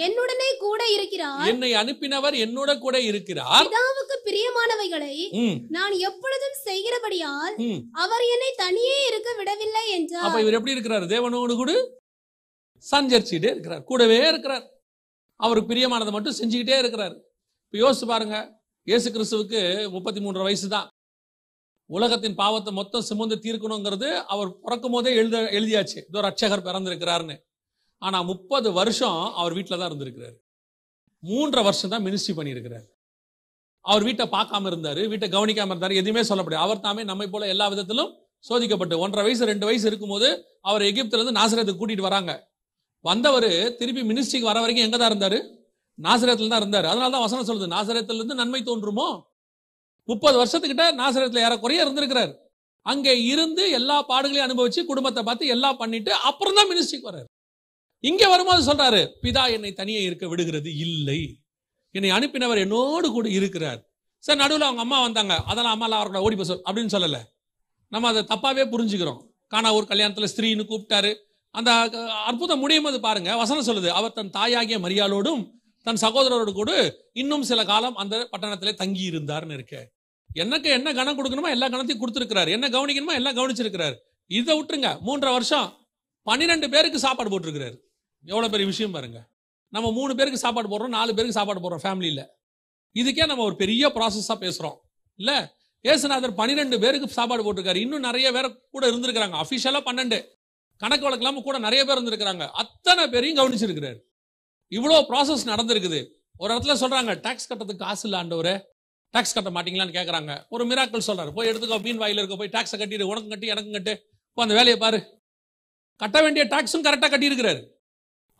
என்னுடனே கூட இருக்கிறார். என்னை அனுப்பினவர் என்னோட கூட இருக்கிறார். பிரியமானவைகளை நான் எப்பொழுதும் செய்கிறபடியால் அவர் என்னை தனியே இருக்க விடவில்லை என்றார். அப்ப இவர் எப்படி இருக்கிறார்? தேவனோடு கூட சஞ்சரிச்சுட்டே இருக்கிறார், கூடவே இருக்கிறார். அவருக்கு பிரியமானதை மட்டும் செஞ்சுக்கிட்டே இருக்கிறார். இப்ப யோசிச்சு பாருங்க, இயேசு கிறிஸ்துவுக்கு 33 வயசு தான். உலகத்தின் பாவத்தை மொத்தம் சுமந்து தீர்க்கணுங்கிறது அவர் பிறக்கும் போதே எழுதியாச்சு, இதோ ரட்சகர் பிறந்திருக்கிறாருன்னு. ஆனா 30 வருஷம் அவர் வீட்டில தான் இருந்திருக்கிறாரு. 3.5 வருஷம் தான் மினிஸ்ட்ரி பண்ணியிருக்கிறார். அவர் வீட்டை பார்க்காம இருந்தாரு, வீட்டை கவனிக்காம இருந்தாரு, எதுவுமே சொல்லப்படாது. அவர் தாமே நம்மை போல எல்லா விதத்திலும் சோதிக்கப்பட்டு 1.5 வயசு 2 வயசு இருக்கும்போது அவர் எகிப்துல இருந்து நாசரேத்துக்கு கூட்டிட்டு வராங்க. வந்தவர் திருப்பி மினிஸ்ட்ரிக்கு வர வரைக்கும் எங்க தான் இருந்தாரு? நாசரேத்துல தான் இருந்தாரு. அதனாலதான் வசனம் சொல்லுது, நாசரேத்துல இருந்து நன்மை தோன்றுமோ. 30 வருஷத்துக்கிட்ட நாசரேத்துல ஏறக்குறைய இருந்திருக்கிறார். அங்கே இருந்து எல்லா பாடுகளையும் அனுபவிச்சு குடும்பத்தை பார்த்து எல்லாம் பண்ணிட்டு அப்புறம் தான் மினிஸ்ட்ரிக்கு வர்றாரு. இங்க வரும்போது சொல்றாரு, பிதா என்னை தனியே இருக்க விடுகிறது இல்லை, என்னை அனுப்பினவர் என்னோடு கூட இருக்கிறார். சார் நடுவில் அவங்க அம்மா வந்தாங்க, அதெல்லாம் அம்மா அவர்களோட ஓடி போச அப்படின்னு சொல்லல. நம்ம அதை தப்பாவே புரிஞ்சுக்கிறோம். கானா ஒரு கல்யாணத்துல ஸ்திரீன்னு கூப்பிட்டாரு. அந்த அற்புதம் முடியும் போது பாருங்க, வசனம் சொல்லுது, அவர் தன் தாயாகிய மரியாளோடும் தன் சகோதரரோடு கூட இன்னும் சில காலம் அந்த பட்டணத்திலே தங்கி இருந்தார்னு இருக்கு. எனக்கு என்ன கணம் கொடுக்கணுமோ எல்லா கணத்தையும் கொடுத்திருக்கிறார், என்ன கவனிக்கணுமோ எல்லாம் கவனிச்சிருக்கிறார். இதை விட்டுருங்க, 3.5 வருஷம் 12 பேருக்கு சாப்பாடு போட்டிருக்கிறாரு. எவ்வளவு பெரிய விஷயம் பாருங்க. நம்ம 3 பேருக்கு சாப்பாடு போடுறோம், 4 பேருக்கு சாப்பாடு போடுறோம் ஃபேமிலியில. இதுக்கே நம்ம ஒரு பெரிய ப்ராசஸா பேசுறோம் இல்ல. இயேசுநாதர் 12 பேருக்கு சாப்பாடு போட்டிருக்காரு. இன்னும் நிறைய பேர் கூட இருந்திருக்கிறாங்க. அபிஷியலா 12, கணக்கு வழக்கலாம கூட நிறைய பேர் இருந்திருக்கிறாங்க. அத்தனை பேரையும் கவனிச்சிருக்கிறாரு. இவ்வளவு ப்ராசஸ் நடந்திருக்குது. ஒரு இடத்துல சொல்றாங்க, டாக்ஸ் கட்டத்துக்கு காசு இல்ல ஆண்டவரே, டாக்ஸ் கட்ட மாட்டீங்களான்னு கேட்கறாங்க. ஒரு மிராக்கிள் சொல்றாரு, போய் எடுத்துக்கோ, மீன் வாயில இருக்க போய் டாக்ஸை கட்டிடு, உனக்கும் கட்டி எனக்கும் கட்டு, அந்த வேலையை பாரு. கட்ட வேண்டிய டாக்ஸும் கரெக்டா கட்டி இருக்கிறாரு.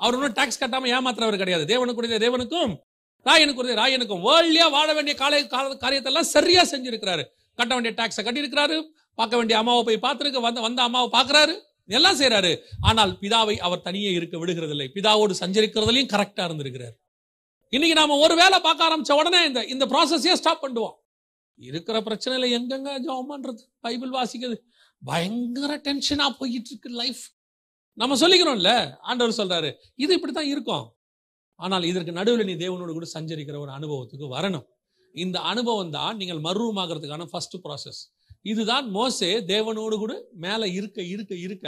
அவர் ஒன்றும் டாக்ஸ் கட்டாம ஏமாத்துறவர் கிடையாது. தேவனுக்குரிய தேவனுக்கும் ராயனுக்குரிய ராயனுக்கும் வேர்ல்டியா வாழ வேண்டிய காரியத்தை எல்லாம் சரியா செஞ்சிருக்கிறாரு. கட்ட வேண்டிய டாக்ஸை கட்டி இருக்கிறாரு, பார்க்க வேண்டிய அம்மாவை போய் பார்த்திருக்கு, வந்த அம்மாவை பார்க்கிறாரு, எல்லாம் செய்யறாரு. ஆனால் பிதாவை அவர் தனியே இருக்க விடுகிறதில்லை. பிதாவோடு சஞ்சரிக்கிறதுலையும் கரெக்டா இருந்திருக்கிறார். இன்னைக்கு நாம ஒரு வேலை பார்க்க ஆரம்பிச்ச உடனே இந்த ப்ராசஸையே ஸ்டாப் பண்ணுவோம். இருக்கிற பிரச்சனையில எங்கெங்க ஜெபம் பண்றது, பைபிள் வாசிக்கிறது, பயங்கர டென்ஷனா போயிட்டு இருக்கு லைஃப். நம்ம சொல்லிக்கிறோம்ல, ஆண்டவர் சொல்றாரு இது இப்படித்தான் இருக்கும். ஆனால் இதற்கு நடுவில் நீ தேவனோடு கூட சஞ்சரிக்கிற ஒரு அனுபவத்துக்கு வரணும். இந்த அனுபவம் தான் நீங்கள் மறுரூபமாகிறதுக்கான ஃபர்ஸ்ட் ப்ராசஸ். இதுதான் மோசே தேவனோடு கூட மேல இருக்க இருக்க இருக்க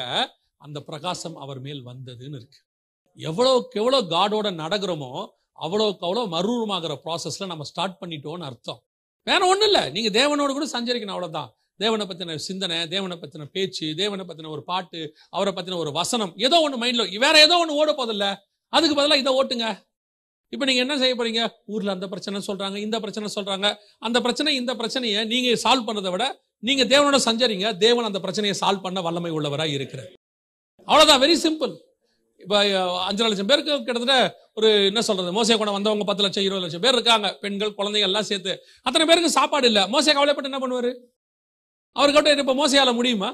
அந்த பிரகாசம் அவர் மேல் வந்ததுன்னு இருக்கு. எவ்வளவுக்கு எவ்வளவு காடோட நடக்கிறோமோ அவ்வளவுக்கு அவ்வளவு மறுரூபமாகிற ப்ராசஸ்ல நம்ம ஸ்டார்ட் பண்ணிட்டோம்னு அர்த்தம். வேற ஒண்ணும் இல்ல, நீங்க தேவனோடு கூட சஞ்சரிக்கணும், அவ்வளவுதான். தேவனை பத்தின சிந்தனை, தேவனை பத்தின பேச்சு, தேவனை பத்தின ஒரு பாட்டு, அவரை பத்தின ஒரு வசனம், ஏதோ ஒண்ணு மைண்ட்ல, வேற ஏதோ ஒண்ணு ஓட போதில்ல, அதுக்கு பதிலாக இதை ஓட்டுங்க. இப்ப நீங்க என்ன செய்ய போறீங்க? ஊர்ல அந்த பிரச்சனை சொல்றாங்க, இந்த பிரச்சனை சொல்றாங்க, அந்த பிரச்சனை இந்த பிரச்சனையை நீங்க சால்வ் பண்ணதை விட நீங்க தேவனோட சஞ்சரிங்க. தேவன் அந்த பிரச்சனையை சால்வ் பண்ண வல்லமை உள்ளவராய் இருக்கிறார். அவ்வளவுதான், வெரி சிம்பிள். இப்ப 5 லட்சம் பேருக்கு கிட்டத்தட்ட ஒரு என்ன சொல்றது, மோசே கூட வந்தவங்க 10 லட்சம் 20 லட்சம் பேர் இருக்காங்க, பெண்கள் குழந்தைகள் எல்லாம் சேர்த்து. அத்தனை பேருக்கு சாப்பாடு இல்ல. மோசே கவலைப்பட்டு என்ன பண்ணுவாரு? அவர்கிட்ட இப்ப மோசையால முடியுமா?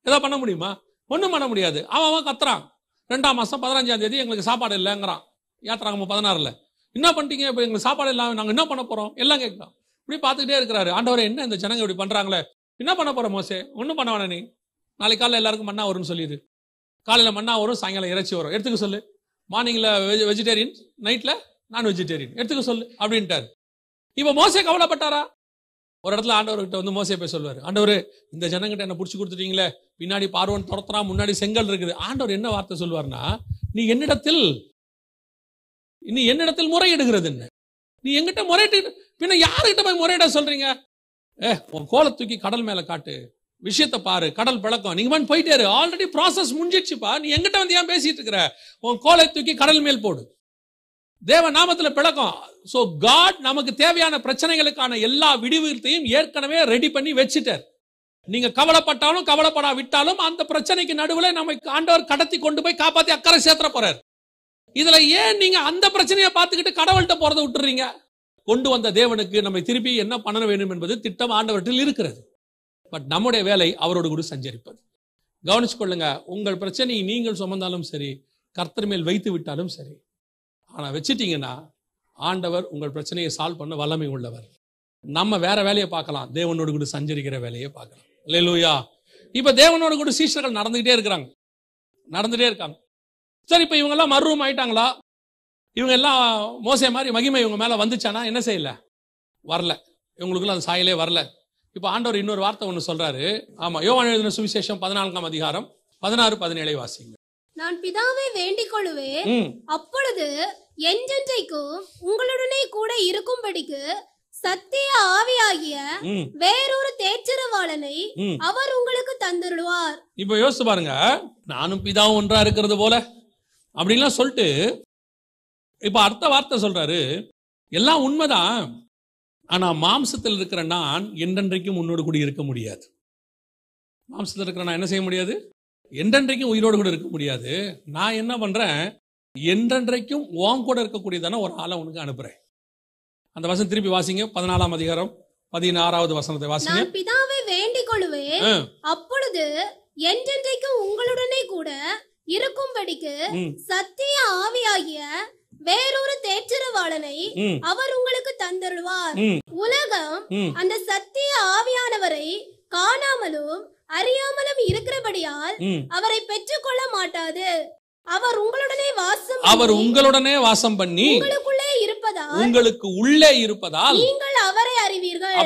ஏதோ பண்ண முடியுமா? ஒண்ணும் பண்ண முடியாது. அவன் கத்துறான், 2ஆம் மாசம் 15ஆம் தேதி எங்களுக்கு சாப்பாடு இல்லைங்கிறான். யாத்திராகமம் 16ல என்ன பண்ணிட்டீங்க, இப்ப எங்களுக்கு சாப்பாடு இல்லாம நாங்க என்ன பண்ண போறோம்? எல்லாம் கேட்கலாம். இப்படி பார்த்துக்கிட்டே இருக்கிறாரு. ஆண்டவரே, என்ன இந்த ஜனங்க இப்படி பண்றாங்களே, என்ன பண்ண போற மோசே? ஒன்னும் பண்ண வேணாம், நீ நாளைக்கு காலையில் எல்லாருக்கும் மன்னா வரும்னு சொல்லிடு. காலையில மன்னா வரும், சாயங்காலம் இறைச்சி வரும், எடுத்துக்க சொல்லு. மார்னிங்ல வெஜிடேரியன், நைட்ல நான் வெஜிடேரியன், எடுத்துக்க சொல்லு அப்படின்ட்டாரு. இப்ப மோசே கவலைப்பட்டாரா? ஒரு இடத்துல ஆண்டவர்கிட்ட வந்து மோசே போய் சொல்லுவாரு, ஆண்டவரு, இந்த ஜனங்கிட்ட என்ன புடிச்சு கொடுத்துட்டீங்களே, பின்னாடி பார்வோன் துரத்துறா, முன்னாடி செங்கல் இருக்குது. ஆண்டவர் என்ன வார்த்தை சொல்லுவார்னா, நீ என்னிடத்தில் முறையிடுகிறது என்ன? நீ எங்கிட்ட முறையிட்டு பின்ன யாருகிட்ட போய் முறையிட சொல்றீங்க? உன் கோலை தூக்கி கடல் மேல காட்டு, விஷயத்தை பாரு, கடல் பழக்கம், நீங்க போயிட்டே இரு. ஆல்ரெடி ப்ராசஸ் முடிஞ்சிடுச்சுப்பா, நீ எங்கிட்ட வந்து ஏன் பேசிட்டு இருக்கிற? உன் கோலை தூக்கி கடல் மேல் போடு. தேவ நாமத்துல பிழக்கம். சோ காட் நமக்கு தேவையான பிரச்சனைகளுக்கான எல்லா விடுவித்தையும் ஏற்கனவே ரெடி பண்ணி வச்சுட்டார். நீங்க கவலைப்பட்டாலும் கவலைப்படா விட்டாலும் அந்த பிரச்சனைக்கு நடுவுல நம்ம ஆண்டவர் கடத்தி கொண்டு போய் காப்பாத்தி அக்கறை சேர்த்துற போறார். இதுல ஏன் நீங்க அந்த பிரச்சனையை பார்த்துக்கிட்டு கடவுள்கிட்ட போறதை விட்டுறீங்க? கொண்டு வந்த தேவனுக்கு நம்ம திருப்பி என்ன பண்ண வேண்டும் என்பது திட்டம் ஆண்டவற்றில் இருக்கிறது. பட் நம்முடைய வேலை அவரோடு கூட சஞ்சரிப்பது. கவனிச்சு கொள்ளுங்க, உங்கள் பிரச்சனையை நீங்கள் சுமந்தாலும் சரி, கர்த்தர் மேல் வைத்து விட்டாலும் சரி, ஆனா வச்சிட்டீங்கன்னா ஆண்டவர் உங்கள் பிரச்சனையை சால்வ் பண்ண வல்லமை உள்ளவர். நம்ம வேற வேலையை பார்க்கலாம், தேவனோடு கூட சஞ்சரிக்கிற வேலையை பார்க்கலாம். அல்லேலூயா. இப்ப தேவனோடு கூட சீஷர்கள் நடந்துகிட்டே இருக்காங்க. சரி, இப்ப இவங்க எல்லாம் மறுரூம் ஆயிட்டாங்களா? இவங்க எல்லாம் மோசே மாதிரி மகிமை இவங்க மேல வந்துச்சானா? என்ன செய்யல, வரல. இவங்களுக்குள்ள அந்த சாயலே வரல. இப்போ ஆண்டவர் இன்னொரு வார்த்தை ஒன்று சொல்றாரு. ஆமா, யோவான் எழுதின சுவிசேஷம் 14ஆம் அதிகாரம் 16, 17 வாசிங்க. நான் பிதாவை வேண்டிக் கொள்ளுவேன், அப்பொழுது என்றென்றைக்கும் உங்களுடனே கூட இருக்கும்படிக்கு சத்திய ஆவியாகிய வேறொரு தேற்றரவாளனை அவர் உங்களுக்கு தந்துடுவார். இப்ப யோசிச்சு பாருங்க, நானும் பிதாவும் ஒன்றா இருக்கிறது போல அப்படின்லாம் சொல்லிட்டு இப்ப அடுத்த வார்த்தை சொல்றாரு, எல்லாம் உண்மைதான், ஆனா மாம்சத்தில் இருக்கிற நான் என்றென்றைக்கும் உன்னோடு கூட இருக்க முடியாது. மாம்சத்தில் இருக்கிற நான் என்ன செய்ய முடியாது? என்றென்றைக்கும் உயிரோடு கூட இருக்க முடியாது. நான் என்ன பண்றேன், என்றென்றைக்கும் உன் கூட இருக்கக்கூடியதான ஒரு ஆளை உனக்கு அனுப்புறேன். அந்த வசனம் திருப்பி வாசிங்க. 14ஆம் அதிகாரம் 16வது வசனத்தை வாசிங்க. நான் பிதாவை வேண்டிக் கொள்ளுவேன், அப்பொழுது என்றென்றைக்கும் உங்களுடனே கூட இருக்கும்படிக்கு சத்திய ஆவியாகிய வேறொரு தேற்றரவாளனை அவர் உங்களுக்கு தந்தருள்வார். உலகம் அந்த சத்திய ஆவியானவரை காணாமலும் அறியாமலும் இருக்கிறபடியால் அவரை பெற்றுக்கொள்ள மாட்டாது. அவர் உங்களுடனே வாசம் பண்ணி உங்களுக்குள்ளே இருப்பதால், உங்களுக்கு உள்ளே இருப்பதால் நீங்கள் அவரை அறிவீர்கள்.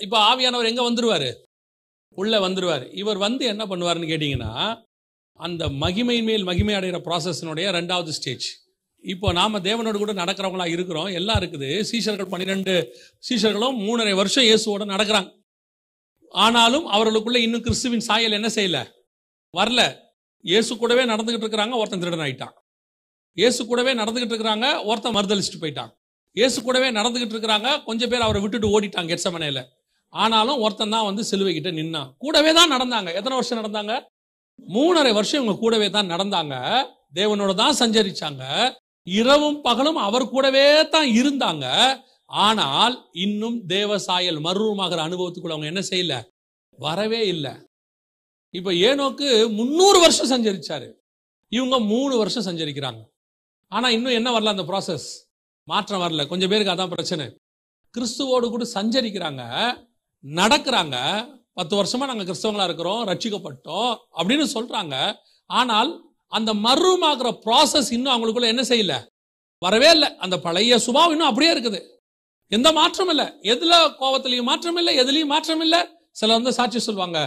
இப்ப ஆவியானவர் எங்க வந்துருவாரு? உள்ள வந்துருவாரு. இவர் வந்து என்ன பண்ணுவாருன்னு கேட்டீங்கன்னா, அந்த மகிமை மேல் மகிமை அடைகிற ப்ராசஸினுடைய 2வது ஸ்டேஜ். இப்போ நாம தேவனோடு கூட நடக்கிறவங்களா இருக்கிறோம், எல்லாம் இருக்குது. சீஷர்கள் 12 சீஷர்களும் 3.5 வருஷம் இயேசுவோட நடக்கிறாங்க. ஆனாலும் அவர்களுக்குள்ள இன்னும் கிறிஸ்துவின் சாயல் என்ன செய்யல, வரல. இயேசு கூடவே நடந்துகிட்டு இருக்கிறாங்க, ஒருத்தன் திருடன் ஆயிட்டான். இயேசு கூடவே நடந்துகிட்டு இருக்கிறாங்க, ஒருத்தன் மறுதலிச்சுட்டு போயிட்டான். இயேசு கூடவே நடந்துகிட்டு இருக்கிறாங்க, கொஞ்சம் பேர் அவரை விட்டுட்டு ஓடிட்டாங்க கெத்செமனேல. ஆனாலும் ஒருத்தன் தான் வந்து சிலுவை கிட்ட நின்னான். கூடவே தான் நடந்தாங்க. எத்தனை வருஷம் நடந்தாங்க? 3.5 வருஷம் இவங்க கூடவே தான் நடந்தாங்க. தேவனோட தான் சஞ்சரிச்சாங்க. இரவும் பகலும் அவர் கூடவே தான் இருந்தாங்க. ஆனால் இன்னும் தேவ சாயல் மறுரூபமாகிற அனுபவத்துக்குள்ள அவங்க என்ன செய்யல, வரவே இல்லை. இப்ப ஏனோக்கு 300 வருஷம் சஞ்சரிச்சாரு, இவங்க 3 வருஷம் சஞ்சரிக்கிறாங்க. ஆனா இன்னும் என்ன வரல, அந்த ப்ராசஸ் மாற்றம் வரல. கொஞ்சம் பேருக்கு அதான் பிரச்சனை. கிறிஸ்துவோடு கூட சஞ்சரிக்கிறாங்க, நடக்கிறாங்க. 10 வருஷமா நாங்க கிறிஸ்தவங்களா இருக்கிறோம், ரட்சிக்கப்பட்டோம் அப்படின்னு சொல்றாங்க. ஆனால் அந்த மறுரூபமாகிற ப்ராசஸ் இன்னும் அவங்களுக்குள்ள என்ன செய்யல, வரவே இல்லை. அந்த பழைய சுபாவம் இன்னும் அப்படியே இருக்குது. எந்த மாற்றம் இல்லை. எதுல கோபத்திலையும் மாற்றம் இல்லை, எதுலையும் மாற்றம் இல்லை. சில வந்து சாட்சி சொல்லுவாங்க,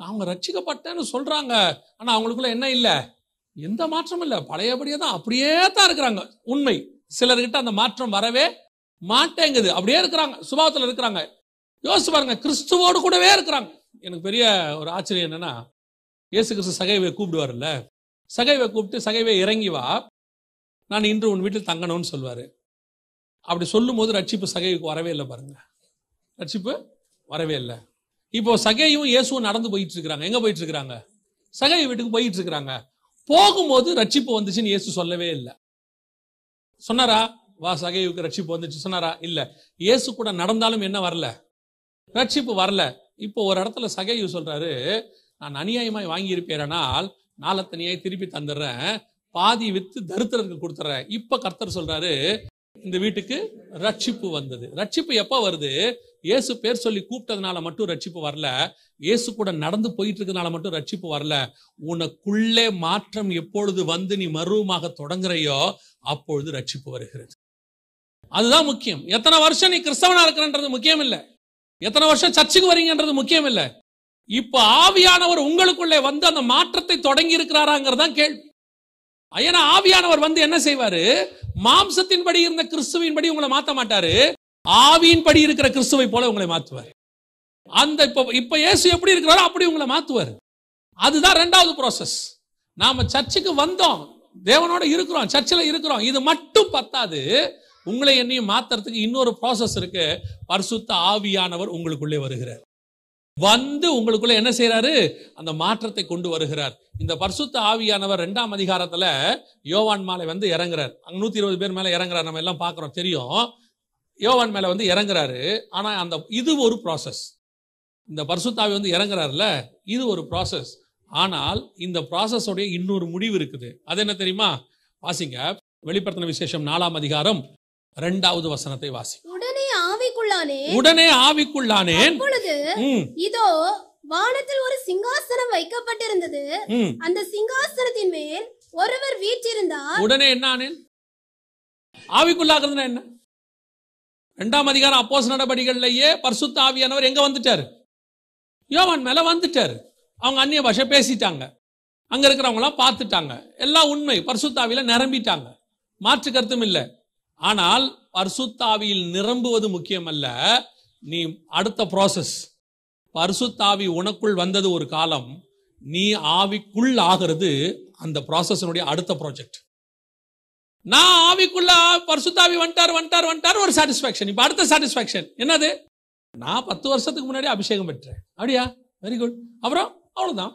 அவங்க ரட்சிக்கப்பட்டேன்னு சொல்றாங்க, ஆனா அவங்களுக்குள்ள என்ன இல்லை, எந்த மாற்றம் இல்லை, பழையபடியே தான், அப்படியே தான் இருக்கிறாங்க. உண்மை. சிலர்கிட்ட அந்த மாற்றம் வரவே மாட்டேங்குது, அப்படியே இருக்கிறாங்க, சுபாவத்தில் இருக்கிறாங்க. யோசிச்சு பாருங்க, கிறிஸ்துவோடு கூடவே இருக்கிறாங்க. எனக்கு பெரிய ஒரு ஆச்சரியம் என்னன்னா, இயேசு கிறிஸ்து சகைவை கூப்பிடுவார்ல, சகைவை கூப்பிட்டு, சகைவை இறங்கி வா, நான் இன்று உன் வீட்டில் தங்கணும்னு சொல்லுவாரு. அப்படி சொல்லும் போது ரட்சிப்பு சகைவுக்கு வரவே இல்லை. பாருங்க, ரட்சிப்பு வரவே இல்லை. இப்போ சகையும் இயேசுவும் நடந்து போயிட்டு இருக்கிறாங்க. எங்க போயிட்டு இருக்கிறாங்க? சகை வீட்டுக்கு போயிட்டு இருக்கிறாங்க. போகும்போது ரட்சிப்பு வந்துச்சுன்னு இயேசு சொல்லவே இல்லை. சொன்னாரா, வா சகைவுக்கு ரட்சிப்பு வந்துச்சு சொன்னாரா? இல்ல. இயேசு கூட நடந்தாலும் என்ன வரல, ரட்சிப்பு வரல. இப்போ ஒரு இடத்துல சகைவு சொல்றாரு, நான் அநியாயமாய் வாங்கி இருப்பேனால் நாளத்தனியாய் திருப்பி தந்துடுறேன், பாதி வித்து தரித்திரருக்கு கொடுத்துறேன். இப்ப கர்த்தர் சொல்றாரு, இந்த வீட்டுக்கு ரட்சிப்பு வந்தது. ரட்சிப்பு எப்ப வருது? இயேசு பேர் சொல்லி கூப்பிட்டதுனால மட்டும் ரட்சிப்பு வரல, இயேசு கூட நடந்து போயிட்டு இருக்கிறதுனால மட்டும் ரட்சிப்பு வரல. உனக்குள்ளே மாற்றம் எப்பொழுது வந்து நீ மறுரூபமாக தொடங்குறையோ அப்பொழுது ரட்சிப்பு வருகிறது. அதுதான் முக்கியம். எத்தனை வருஷம் நீ கிறிஸ்தவனா இருக்கிறன்றது முக்கியம் இல்லை, எத்தனை வருஷம் சர்ச்சுக்கு வரீங்கன்றது முக்கியம் இல்லை. இப்ப ஆவியானவர் உங்களுக்குள்ளே வந்து அந்த மாற்றத்தை தொடங்கி இருக்கிறாராங்கிறதான் கேள்வி. ஏன்னா ஆவியானவர் வந்து என்ன செய்வாரு, மாம்சத்தின்படி இருந்த கிறிஸ்துவின்படி உங்களை மாத்த மாட்டாரு, ஆவியின்படி இருக்கிற கிறிஸ்துவை போல உங்களை மாத்துவார். அந்த இப்ப இயேசு எப்படி இருக்கிறாரோ அப்படி உங்களை மாத்துவார். அதுதான் 2வது ப்ராசஸ். நாம சர்ச்சுக்கு வந்தோம், தேவனோட இருக்கிறோம், சர்ச்சில் இருக்கிறோம், இது மட்டும் பத்தாது. உங்களை என்னையும் மாத்துறதுக்கு இன்னொரு ப்ராசஸ் இருக்கு. பரிசுத்த ஆவியானவர் உங்களுக்குள்ளே வருகிறார், வந்து உங்களுக்குள்ள என்ன செய்யறாரு, அந்த மாற்றத்தை கொண்டு வருகிறார். இந்த பரிசுத்த ஆவியானவர் 2ஆம் அதிகாரத்துல யோவான் மேல வந்து இறங்குறார். 120 பேர் மேல இறங்குறார், நம்ம எல்லாம் பாக்குறோம், தெரியும். யோவான் மேல வந்து இறங்குறாரு. ஆனா அந்த இது ஒரு ப்ராசஸ். இந்த பரிசுத்த ஆவி வந்து இறங்குறாருல, இது ஒரு ப்ராசஸ். ஆனால் இந்த ப்ராசஸ் உடைய இன்னொரு முடிவு இருக்குது. அது என்ன தெரியுமா? வாசிங்க, வெளிப்படுத்தின விசேஷம் 4ஆம் அதிகாரம் 2வது வசனத்தை வாசி. உடனே ஆவிக்குள்ளானேன், இதோ வானத்தில் ஒரு சிங்காசனம் வைக்கப்பட்டிருந்தது, அந்த சிங்காசனத்தின் மேல் ஒருவர் வீற்றிருந்தார். உடனே என்ன ஆனேன்? ஆவிக்குள்ளாகிறதுனா என்ன? 2ஆம் அதிகாரம் அப்போஸ்தலர் நடபடிகளிலேயே பரிசுத்த ஆவியானவர் எங்க வந்துட்டாரு? யோவான் மேல வந்துட்டாரு. அவங்க அந்நிய பாஷை பேசிட்டாங்க, அங்க இருக்கிறவங்க எல்லாம் பார்த்துட்டாங்க, எல்லாம் உண்மை, பரிசுத்த ஆவியில நிரம்பிட்டாங்க, மாற்று கருத்தும் இல்லை. ஆனால் பரிசுத்த ஆவியில் நிரம்புவது முக்கியம் அல்ல, நீ அடுத்த ப்ராசஸ். பரிசுத்த ஆவி உனக்குள் வந்தது ஒரு காலம், நீ ஆவிக்குள் ஆகிறது அந்த ப்ராசஸினுடைய அடுத்த ப்ராஜெக்ட். நான் ஆவிக்குள்ள பரிசுத்த ஆவி வந்துட்டார் ஒரு சாட்டிஸ்ஃபேக்ஷன். இப்ப அடுத்த சாட்டிஸ்ஃபேக்ஷன் என்னது? நான் 10 வருஷத்துக்கு முன்னாடி அபிஷேகம் பெற்றேன். அப்படியா? Very good. அப்புறம் அவ்வளவுதான்.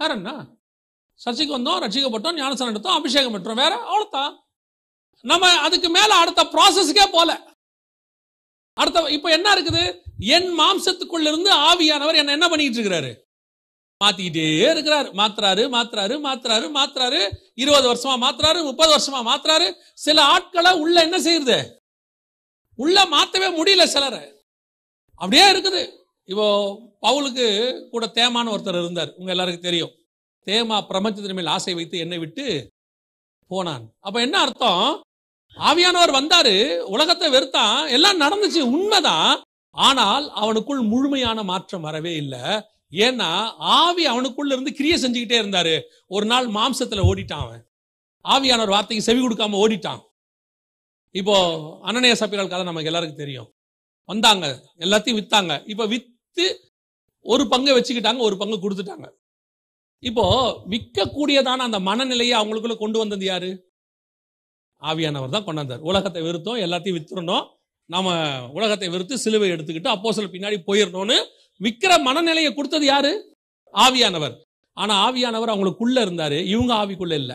வேற என்ன? சர்ச்சைக்கு வந்தோம், ரட்சிக்கப்பட்டோம், ஞானஸ்நானம் எடுத்தோம், அபிஷேகம் பெற்றோம், வேற அவ்வளவுதான். நம்ம அதுக்கு மேல அடுத்த ப்ராசஸ்க்கே போல. அடுத்த இப்ப என்ன இருக்குது? என் மாம்சத்துக்குள்ள இருந்து ஆவியானவர் என்ன பண்ணிட்டு இருக்கிறாரு? மாத்திக்கிட்டே இருக்கிறாரு. மாத்துறாரு 20 வருஷமா மாத்துறாரு, 30 வருஷமா மாத்துறாரு. சில ஆட்களை உள்ள என்ன செய்யுது? உள்ள மாத்தவே முடியல சிலரை. அப்படியே இருக்குது. இப்போ பவுலுக்கு கூட தேமான்னு ஒருத்தர் இருந்தார், உங்க எல்லாருக்கும் தெரியும். தேமா பிரபஞ்சத்தின் மேல் ஆசை வைத்து என்னை விட்டு போனான். அப்ப என்ன அர்த்தம்? ஆவியானவர் வந்தாரு, உலகத்தை வெறுத்தான், எல்லாம் நடந்துச்சு, உண்மைதான். ஆனால் அவனுக்குள் முழுமையான மாற்றம் வரவே இல்லை. ஏன்னா ஆவி அவனுக்குள்ள இருந்து கிரியை செஞ்சுக்கிட்டே இருந்தாரு. ஒரு நாள் மாம்சத்துல ஓடிட்டான் அவன். ஆவியானவர் வார்த்தைக்கு செவி கொடுக்காம ஓடிட்டான். இப்போ அனனியா சப்பீரால் கதை நமக்கு எல்லாருக்கும் தெரியும். வந்தாங்க, எல்லாத்தையும் வித்தாங்க. இப்ப வித்து ஒரு பங்கை வச்சுக்கிட்டாங்க, ஒரு பங்கு கொடுத்துட்டாங்க. இப்போ விற்க கூடியதான அந்த மனநிலையை அவங்களுக்குள்ள கொண்டு வந்தது யாரு? ஆவியானவர் தான் கொண்டாந்தார். உலகத்தை வெறுத்தோம், எல்லாத்தையும் வித்துறணும், நாம உலகத்தை வெறுத்து சிலுவை எடுத்துக்கிட்டு அப்போஸ்தலர் பின்னாடி போயிடணும்னு விக்கிற மனநிலையை கொடுத்தது யாரு? ஆவியானவர். ஆனா ஆவியானவர் அவங்களுக்குள்ள இருந்தாரு, இவங்க ஆவிக்குள்ள இல்ல.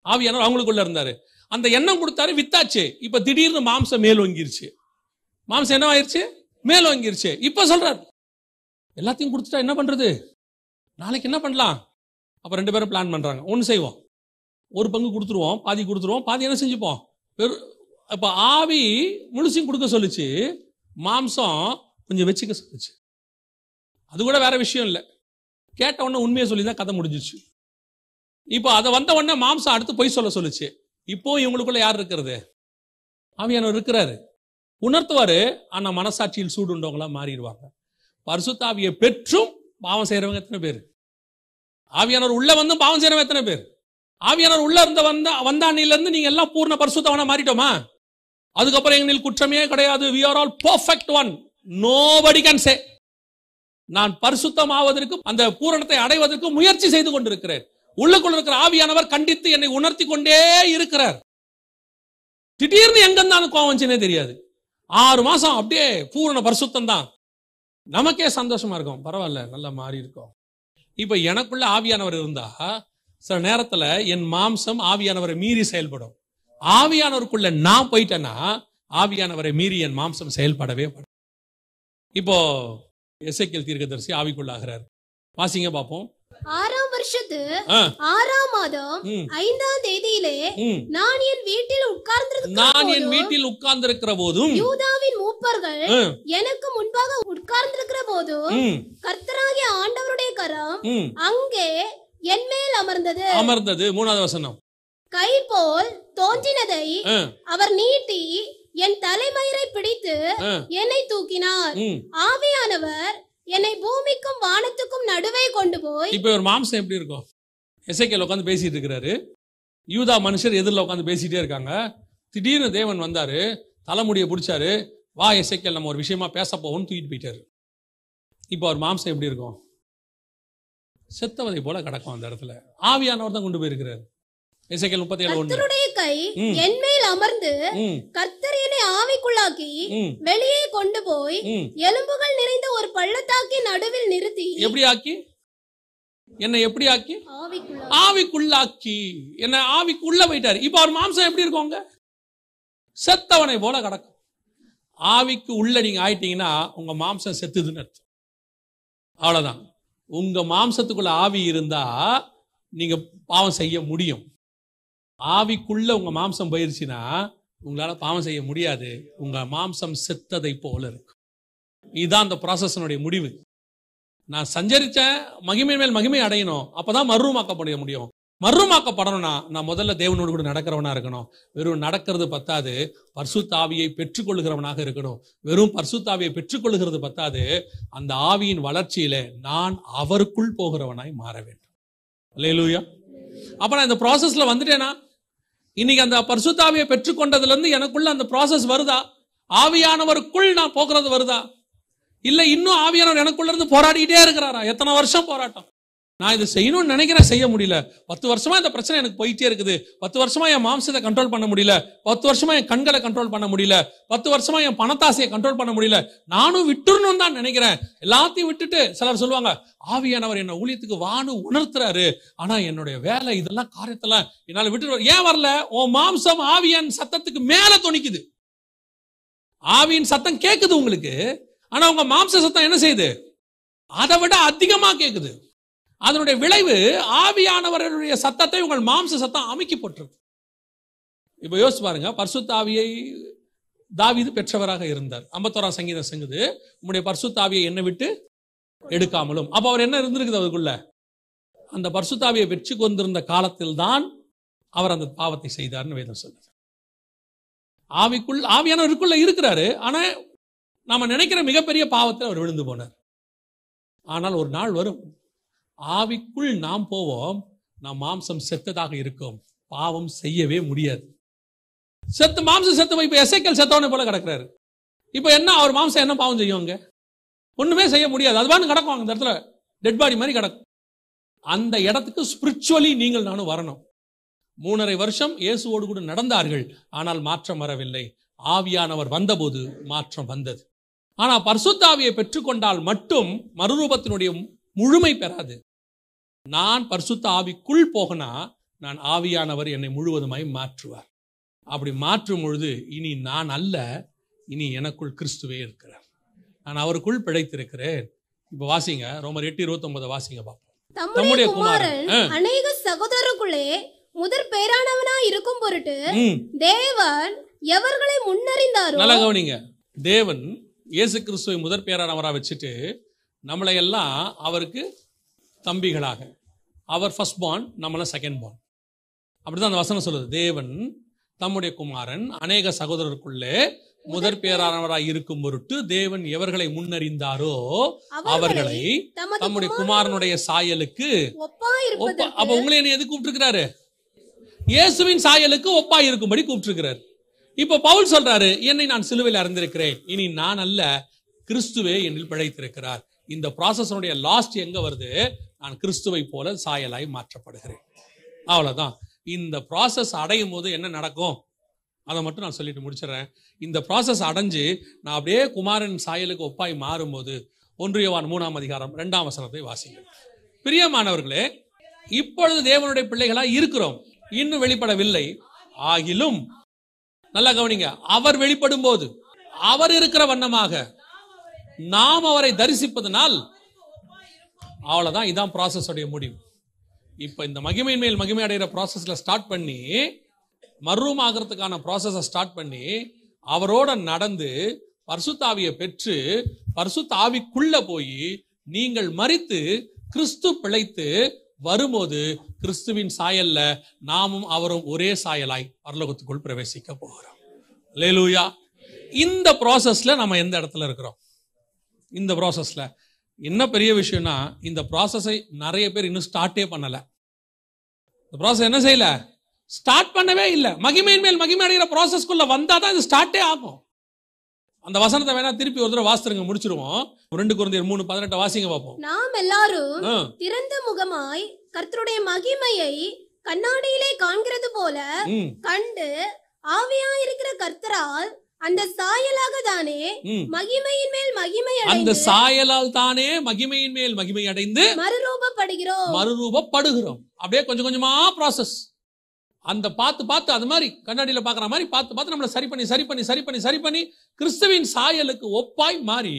ஆவியானவர் அவங்களுக்குள்ள இருந்தாரு, அந்த எண்ணம் கொடுத்தாரு, வித்தாச்சு. இப்ப திடீர்னு மாம்சம் மேல் வாங்கிருச்சு. மாம்சம் என்ன ஆயிருச்சு? மேல் வாங்கிருச்சு. இப்ப சொல்றாரு எல்லாத்தையும் கொடுத்துட்டா என்ன பண்றது? நாளைக்கு என்ன பண்ணலாம்? அப்ப 2 பேரும் பிளான் பண்றாங்க. ஒன்னு செய்வோம், ஒரு பங்கு கொடுத்துருவோம், பாதி கொடுத்துருவோம், பாதி என்ன செஞ்சுப்போம். அப்ப ஆவி முழுசையும் கொடுக்க சொல்லுச்சு, மாம்சம் கொஞ்சம் வச்சுக்க சொல்லுச்சு. அது கூட வேற விஷயம் இல்லை, கேட்ட உடனே உண்மையை சொல்லி தான் கதை முடிஞ்சிச்சு. இப்போ அதை வந்த உடனே மாம்சம் அடுத்து பொய் சொல்ல சொல்லுச்சு. இப்போ இவங்களுக்குள்ள யார் இருக்கிறது? ஆவியானவர் இருக்கிறாரு, உணர்த்துவாரு. ஆனா மனசாட்சியில் சூடு உண்டவங்களா மாறிடுவாங்க. பரிசுத்த ஆவியை பெற்றும் பாவம் செய்யறவங்க எத்தனை பேர்? ஆவியானவர் உள்ள வந்து பாவம் செய்யறவங்க எத்தனை பேர்? ஆவியானவர் உள்ள இருந்து வந்தாண்ணில இருந்து நீங்க எல்லாம் பூர்ண பரிசுத்தவனா மாறிட்டோமா? அதுக்கப்புறம் எங்களில் குற்றமே கிடையாது, we are all perfect one, nobody can say. நான் பரிசுத்தமாவதற்கு, அந்த பூரணத்தை அடைவதற்கு முயற்சி செய்து கொண்டிருக்கிறேன். உள்ளுக்குள்ள இருக்கிற ஆவியானவர் கண்டித்து என்னை உணர்த்தி கொண்டே இருக்கிறார். திடீர்னு எங்க இருந்தாலும் கோவம் வந்துச்சுனே தெரியாது. 6 மாசம் அப்படியே பூரண பரிசுத்தம் தான். நமக்கே சந்தோஷமா இருக்கும், பரவாயில்ல நல்லா மாறி இருக்கும். இப்ப எனக்குள்ள ஆவியானவர் இருந்தா சில நேரத்துல என் மாம்சம் ஆவியானவரை மீறி செயல்படும். ஆவியானவருக்குள்ள நான் போயிட்டேன்னா ஆவியானவரை மீறி என் மாம்சம் செயல்படவே படும். இப்போ எசேக்கியேல் தீர்க்கதரிசி ஆவிக்குள்ளாகிறார். வாசிங்க பாப்போம். 6ஆம் வருஷத்து 6ஆம் மாதம் 5ஆம் தேதியிலே நான் என் வீட்டில் உட்கார்ந்திருக்கிற போதும் யூதாவின் மூப்பர்கள் எனக்கு முன்பாக உட்கார்ந்திருக்கிற போதும் கர்த்தராகிய ஆண்டவருடைய கரம் அங்கே என் மேல் அமர்ந்தது. 3வது வசனம். கை போல் தோன்றினதை அவர் நீட்டி என் தலைமயிரை பிடித்து என்னை தூக்கினார். ஆவியானவர் என்னை பூமிக்கும் வானத்துக்கும் நடுவே கொண்டு போய். இப்ப ஒரு மாம்சம் எப்படி இருக்கும்? எசேக்கியேல் உட்கார்ந்து பேசிட்டு இருக்கிறாரு, யூதா மனுஷர் எதிரில் உட்கார்ந்து பேசிட்டே இருக்காங்க. திடீர்னு தேவன் வந்தாரு, தலைமுடியை பிடிச்சாரு, வா எசேக்கியேல் நம்ம ஒரு விஷயமா பேச போவோம்னு தூக்கிட்டு போயிட்டாரு. இப்போ ஒரு மாம்சம் எப்படி இருக்கும்? செத்தவதை போல கிடக்கும் அந்த இடத்துல. ஆவியானவர் தான் கொண்டு போயிருக்கிறார். எசேக்கியேல் 37:1. கர்த்தருடைய கை என் மேல் அமர்ந்து கர்த்தர் என்னை ஆவிக்குள்ளாக்கி வெளியே கொண்டு போய் எலும்புகள் நிறைந்த ஒரு பள்ளத்தாக்கின் நடுவில் நிறுத்தி. எப்படி ஆக்கி? என்ன எப்படி ஆக்கி? ஆவிக்குள்ளாக்கி என்ன ஆவிக்குள்ள போயிட்டாரு. இப்ப அவர் மாம்சம் எப்படி இருக்குங்க? செத்தவனை போல கிடக்கும். ஆவிக்கு உள்ள நீங்க ஆயிட்டீங்கன்னா உங்க மாம்சம் செத்துதுன்னு அர்த்தம். அவ்வளவுதான். உங்க மாம்சத்துக்குள்ள ஆவி இருந்தா நீங்க பாவம் செய்ய முடியும். ஆவிக்குள்ள உங்க மாம்சம் போயிருச்சுன்னா உங்களால பாவம் செய்ய முடியாது. உங்க மாம்சம் செத்ததை போல இருக்கும். இதுதான் அந்த ப்ராசஸனுடைய முடிவு. நான் சஞ்சரிச்சேன், மகிமை மேல் மகிமை அடையணும், அப்பதான் மறுரூமாக்கப்பட முடியும். மறுரூபமாக்கப்படணும்னா நான் முதல்ல தேவனோடு கூட நடக்கிறவனா இருக்கணும். வெறும் நடக்கிறது பத்தாது, பரிசுத்த ஆவியை பெற்றுக்கொள்கிறவனாக இருக்கணும். வெறும் பரிசுத்த ஆவியை பெற்றுக்கொள்கிறது பத்தாது, அந்த ஆவியின் வளர்ச்சியில நான் அவருக்குள் போகிறவனாய் மாற வேண்டும். அல்லேலூயா. அப்ப நான் இந்த ப்ராசஸ்ல வந்துட்டேனா, இன்னைக்கு அந்த பரிசுத்த ஆவியை பெற்றுக்கொண்டதுல இருந்து எனக்குள்ள அந்த ப்ராசஸ் வருதா? ஆவியானவருக்குள் நான் போகிறது வருதா? இல்ல இன்னும் ஆவியானவர் எனக்குள்ள இருந்து போராடிட்டே இருக்கிறாரா? எத்தனை வருஷம் போராட்டம். நான் இது செய்யணும்னு நினைக்கிறேன், செய்ய முடியல. 10 வருஷமா இந்த பிரச்சனை எனக்கு போயிட்டே இருக்குது. 10 வருஷமா என் மாம்சத்தை கண்ட்ரோல் பண்ண முடியல. 10 வருஷமா என் கண்களை கண்ட்ரோல் பண்ண முடியல. 10 வருஷமா என் பணத்தாசையை கண்ட்ரோல் பண்ண முடியல. நானும் விட்டுறணும் தான் நினைக்கிறேன். எல்லாத்தையும் விட்டுட்டு சிலர் சொல்லுவாங்க, ஆவியானவர் என்ன ஊழியத்துக்கு வான்னு உணர்த்துறாரு, ஆனா என்னுடைய வேலை இதெல்லாம் காரியத்தெல்லாம் என்னால விட்டு ஏன் வரல? உன் மாம்சம் ஆவியின் சத்தத்துக்கு மேல துணிக்குது. ஆவியின் சத்தம் கேக்குது உங்களுக்கு, ஆனா உங்க மாம்ச சத்தம் என்ன செய்யுது? அதை விட அதிகமா கேக்குது. அதனுடைய விளைவு ஆவியானவருடைய சத்தத்தை உங்கள் மாம்ச சத்தம் அமுக்கி போட்டிருக்கு. இப்ப யோசிச்சு பாருங்க, பரிசுத்த ஆவியை தாவீது பெற்றவராக இருந்தார். 51ஆம் சங்கீதம் சொல்லுது, உம்முடைய பரிசுத்த ஆவியை என்னை விட்டு எடுக்காமலும். அப்ப அவர் என்ன இருந்திருக்குது அவருக்குள்ள? அந்த பரிசுத்த ஆவியை பெற்று கொண்டிருந்த காலத்தில் தான் அவர் அந்த பாவத்தை செய்தார்னு வேதம் சொல்லுது. ஆவியானவருக்குள்ள இருக்கிறாரு, ஆனா நாம நினைக்கிற மிகப்பெரிய பாவத்தை அவர் விழுந்து போனார். ஆனால் ஒரு நாள் வரும், ஆவிக்குள் நாம் போவோம், நாம் மாம்சம் செத்ததாக இருக்கும், பாவம் செய்யவே முடியாது. மாம்சம் செத்து இப்ப எசேக்கியேல் செத்தவனை போல கிடக்கிறாரு. இப்ப என்ன, அவர் மாம்சம் என்ன பாவம் செய்யுங்க? ஒண்ணுமே செய்ய முடியாது. அதுவான்னு கிடக்கும், அந்த இடத்துல டெட் பாடி மாதிரி கிடக்கும். அந்த இடத்துக்கு ஸ்பிரிச்சுவலி நீங்கள் நானும் வரணும். 3.5 வருஷம் இயேசுவோடு கூட நடந்தார்கள், ஆனால் மாற்றம் வரவில்லை. ஆவியானவர் வந்தபோது மாற்றம் வந்தது. ஆனா பரிசுத்த ஆவியை பெற்றுக்கொண்டால் மட்டும் மறுரூபத்தினுடைய முழுமை பெறாது. நான் பரிசுத்த ஆவிக்குள் போகனா, நான் ஆவியானவர் என்னை முழுவதுமாய் மாற்றுவார். அப்படி மாற்றும் பொழுது இனி நான் அல்ல, இனி எனக்குள் கிறிஸ்துவே இருக்கிறார். நான் அவருக்குள் பிழைத்திருக்கிறேன். இப்ப வாசிங்க, ரோமர் 8:29 வாசிங்க பாப்போம். தம்முடைய குமாரன் அநேக சகோதரருக்குள்ளே முதற் பேரானவனா இருக்கும் பொருட்டு தேவன் எவர்களை முன்னறிந்தாரோ. நல்லா கவனிங்க, தேவன் இயேசு கிறிஸ்துவை முதற் பேரானவரா வச்சுட்டு நம்மளை எல்லாம் அவருக்கு தம்பிகளாக, அவர் ஃபர்ஸ்ட் பார்ன், நம்மள செகண்ட் பார்ன். அப்படிதான் அந்த வசனம் சொல்லுது. தேவன் தம்முடைய குமாரன் அநேக சகோதரருக்குள்ளே முதற் பேரானவராய் இருக்கும் பொருட்டு தேவன் எவர்களை முன்னறிந்தாரோ அவர்களை தம்முடைய குமாரனுடைய சாயலுக்கு அப்ப உங்களை என்ன எது கூப்பிட்டுருக்கிறாரு? இயேசுவின் சாயலுக்கு ஒப்பாய் இருக்கும்படி கூப்பிட்டுருக்கிறார். இப்ப பவுல் சொல்றாரு, என்னை நான் சிலுவையில் அறிந்திருக்கிறேன், இனி நான் அல்ல, கிறிஸ்துவே என்னில் பிழைத்திருக்கிறார். இந்த ப்ராசஸனுடைய லாஸ்ட் எங்க வருது? நான் கிறிஸ்துவை போல சாயலாய் மாற்றப்படுகிறேன். அவ்வளவுதான். இந்த ப்ராசஸ் அடையும் போது என்ன நடக்கும் அதை மட்டும் நான் சொல்லிட்டு முடிச்சிடறேன். இந்த ப்ராசஸ் அடைஞ்சு நான் அப்படியே குமாரன் சாயலுக்கு ஒப்பாய் மாறும்போது 1 யோவான் 3ஆம் அதிகாரம் 2ஆம் வசனத்தை வாசிங்க. பிரியமானவர்களே, இப்பொழுது தேவனுடைய பிள்ளைகளாய் இருக்கிறோம், இன்னும் வெளிப்படவில்லை. ஆகிலும் நல்லா கவனிங்க, அவர் வெளிப்படும் போது அவர் இருக்கிற வண்ணமாக நாம் அவரை தரிசிப்பதனால், அவ்வளவுதான். இதான் ப்ராசஸ் உடைய முடிவு. இப்ப இந்த மகிமையின் மேல் மகிமை அடைகிற ப்ராசஸ்ல ஸ்டார்ட் பண்ணி, மர்ரூம் ஆகிறதுக்கான ப்ராசஸை ஸ்டார்ட் பண்ணி, அவரோட நடந்து பரிசுத்த ஆவியை பெற்று பரிசுத்த ஆவிக்குள்ள போய் நீங்கள் மரித்து கிறிஸ்து பிழைத்து வரும்போது கிறிஸ்துவின் சாயல்ல நாமும் அவரும் ஒரே சாயலாய் பரலோகத்துக்குள் பிரவேசிக்க போகிறோம். அல்லேலூயா. இந்த ப்ராசஸ்ல நம்ம எந்த இடத்துல இருக்கிறோம்? இந்த ப்ராசஸ்ல என்ன பெரிய விஷயம்னா, இந்த ப்ராசஸை நிறைய பேர் இன்னும் ஸ்டார்ட்டே பண்ணல. இந்த ப்ராசஸ் என்ன செய்யல? ஸ்டார்ட் பண்ணவே இல்லை. மகிமையின் மேல் மகிமை அடைகிற ப்ராசஸ்க்குள்ள வந்தாதான் இது ஸ்டார்ட்டே ஆகும். அந்த வசனத்தை வேணா திருப்பி ஒரு தடவை வாசித்துருங்க, முடிச்சிருவோம். 2 கொரிந்தியர் 3:18 வாசிங்க பார்ப்போம். நாம் எல்லாரும் திறந்த முகமாய் கர்த்தருடைய மகிமையை கண்ணாடியிலே காண்கிறது போல கண்டு ஆவியாயிருக்கிற கர்த்தரால் அந்த சாயலாக தானே மகிமையின் மேல் மகிமை அடைந்து, அந்த சாயலால் தானே மகிமையின் மேல் மகிமை அடைந்து மறுரூபப்படுகிறோம். அப்படியே கொஞ்சம் கொஞ்சமா ப்ராசஸ். அந்த பார்த்து அது மாதிரி கண்ணாடியில பாக்குற மாதிரி பார்த்து நம்மளை சரி பண்ணி கிறிஸ்துவின் சாயலுக்கு ஒப்பாய் மாறி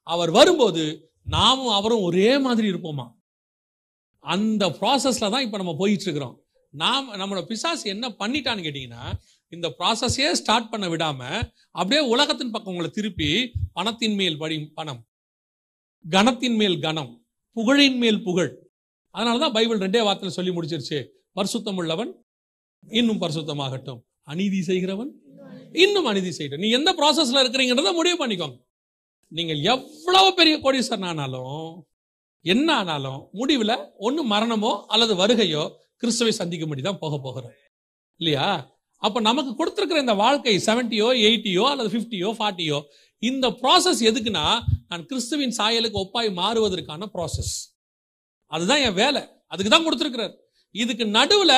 அவர் வரும்போது நாமும் அவரும் ஒரே மாதிரி இருப்போமா. அந்த ப்ராசஸ்ல தான் இப்ப நம்ம போயிட்டு இருக்கிறோம். நம்மளோட பிசாசு என்ன பண்ணிட்டான்னு கேட்டீங்கன்னா, இந்த ப்ராசஸே ஸ்டார்ட் பண்ண விடாம அப்படியே உலகத்தின் பக்கம் உங்களை திருப்பி பணத்தின் மேல் பணம், கனத்தின் மேல் கனம், புகழின் மேல் புகழ். அதனாலதான் பைபிள் 2 வார்த்தையில சொல்லி முடிச்சிருச்சு, பரிசுத்தம் உள்ளவன் இன்னும் பரிசுத்தமாகட்டும், அநீதி செய்கிறவன் இன்னும் அநீதி செய்யட்டும். நீ எந்த ப்ராசஸ்ல இருக்கிறீங்கன்றத முடிவு பண்ணிக்கோங்க. நீங்கள் எவ்வளவு பெரிய கோடீஸ்வரன் ஆனாலும் என்ன ஆனாலும் முடிவுல ஒண்ணு மரணமோ அல்லது வருகையோ கிறிஸ்துவை சந்திக்கும்படி தான் போக போகிறோம் இல்லையா? அப்ப நமக்கு கொடுத்திருக்கிற இந்த வாழ்க்கை 70யோ 80யோ அல்லது 50யோ 40யோ, இந்த ப்ராசஸ் எதுக்குன்னா நான் கிறிஸ்துவின் சாயலுக்கு ஒப்பாய் மாறுவதற்கான ப்ராசஸ். அதுதான் என் வேலை, அதுக்கு தான் கொடுத்திருக்கிறார். இதுக்கு நடுவுல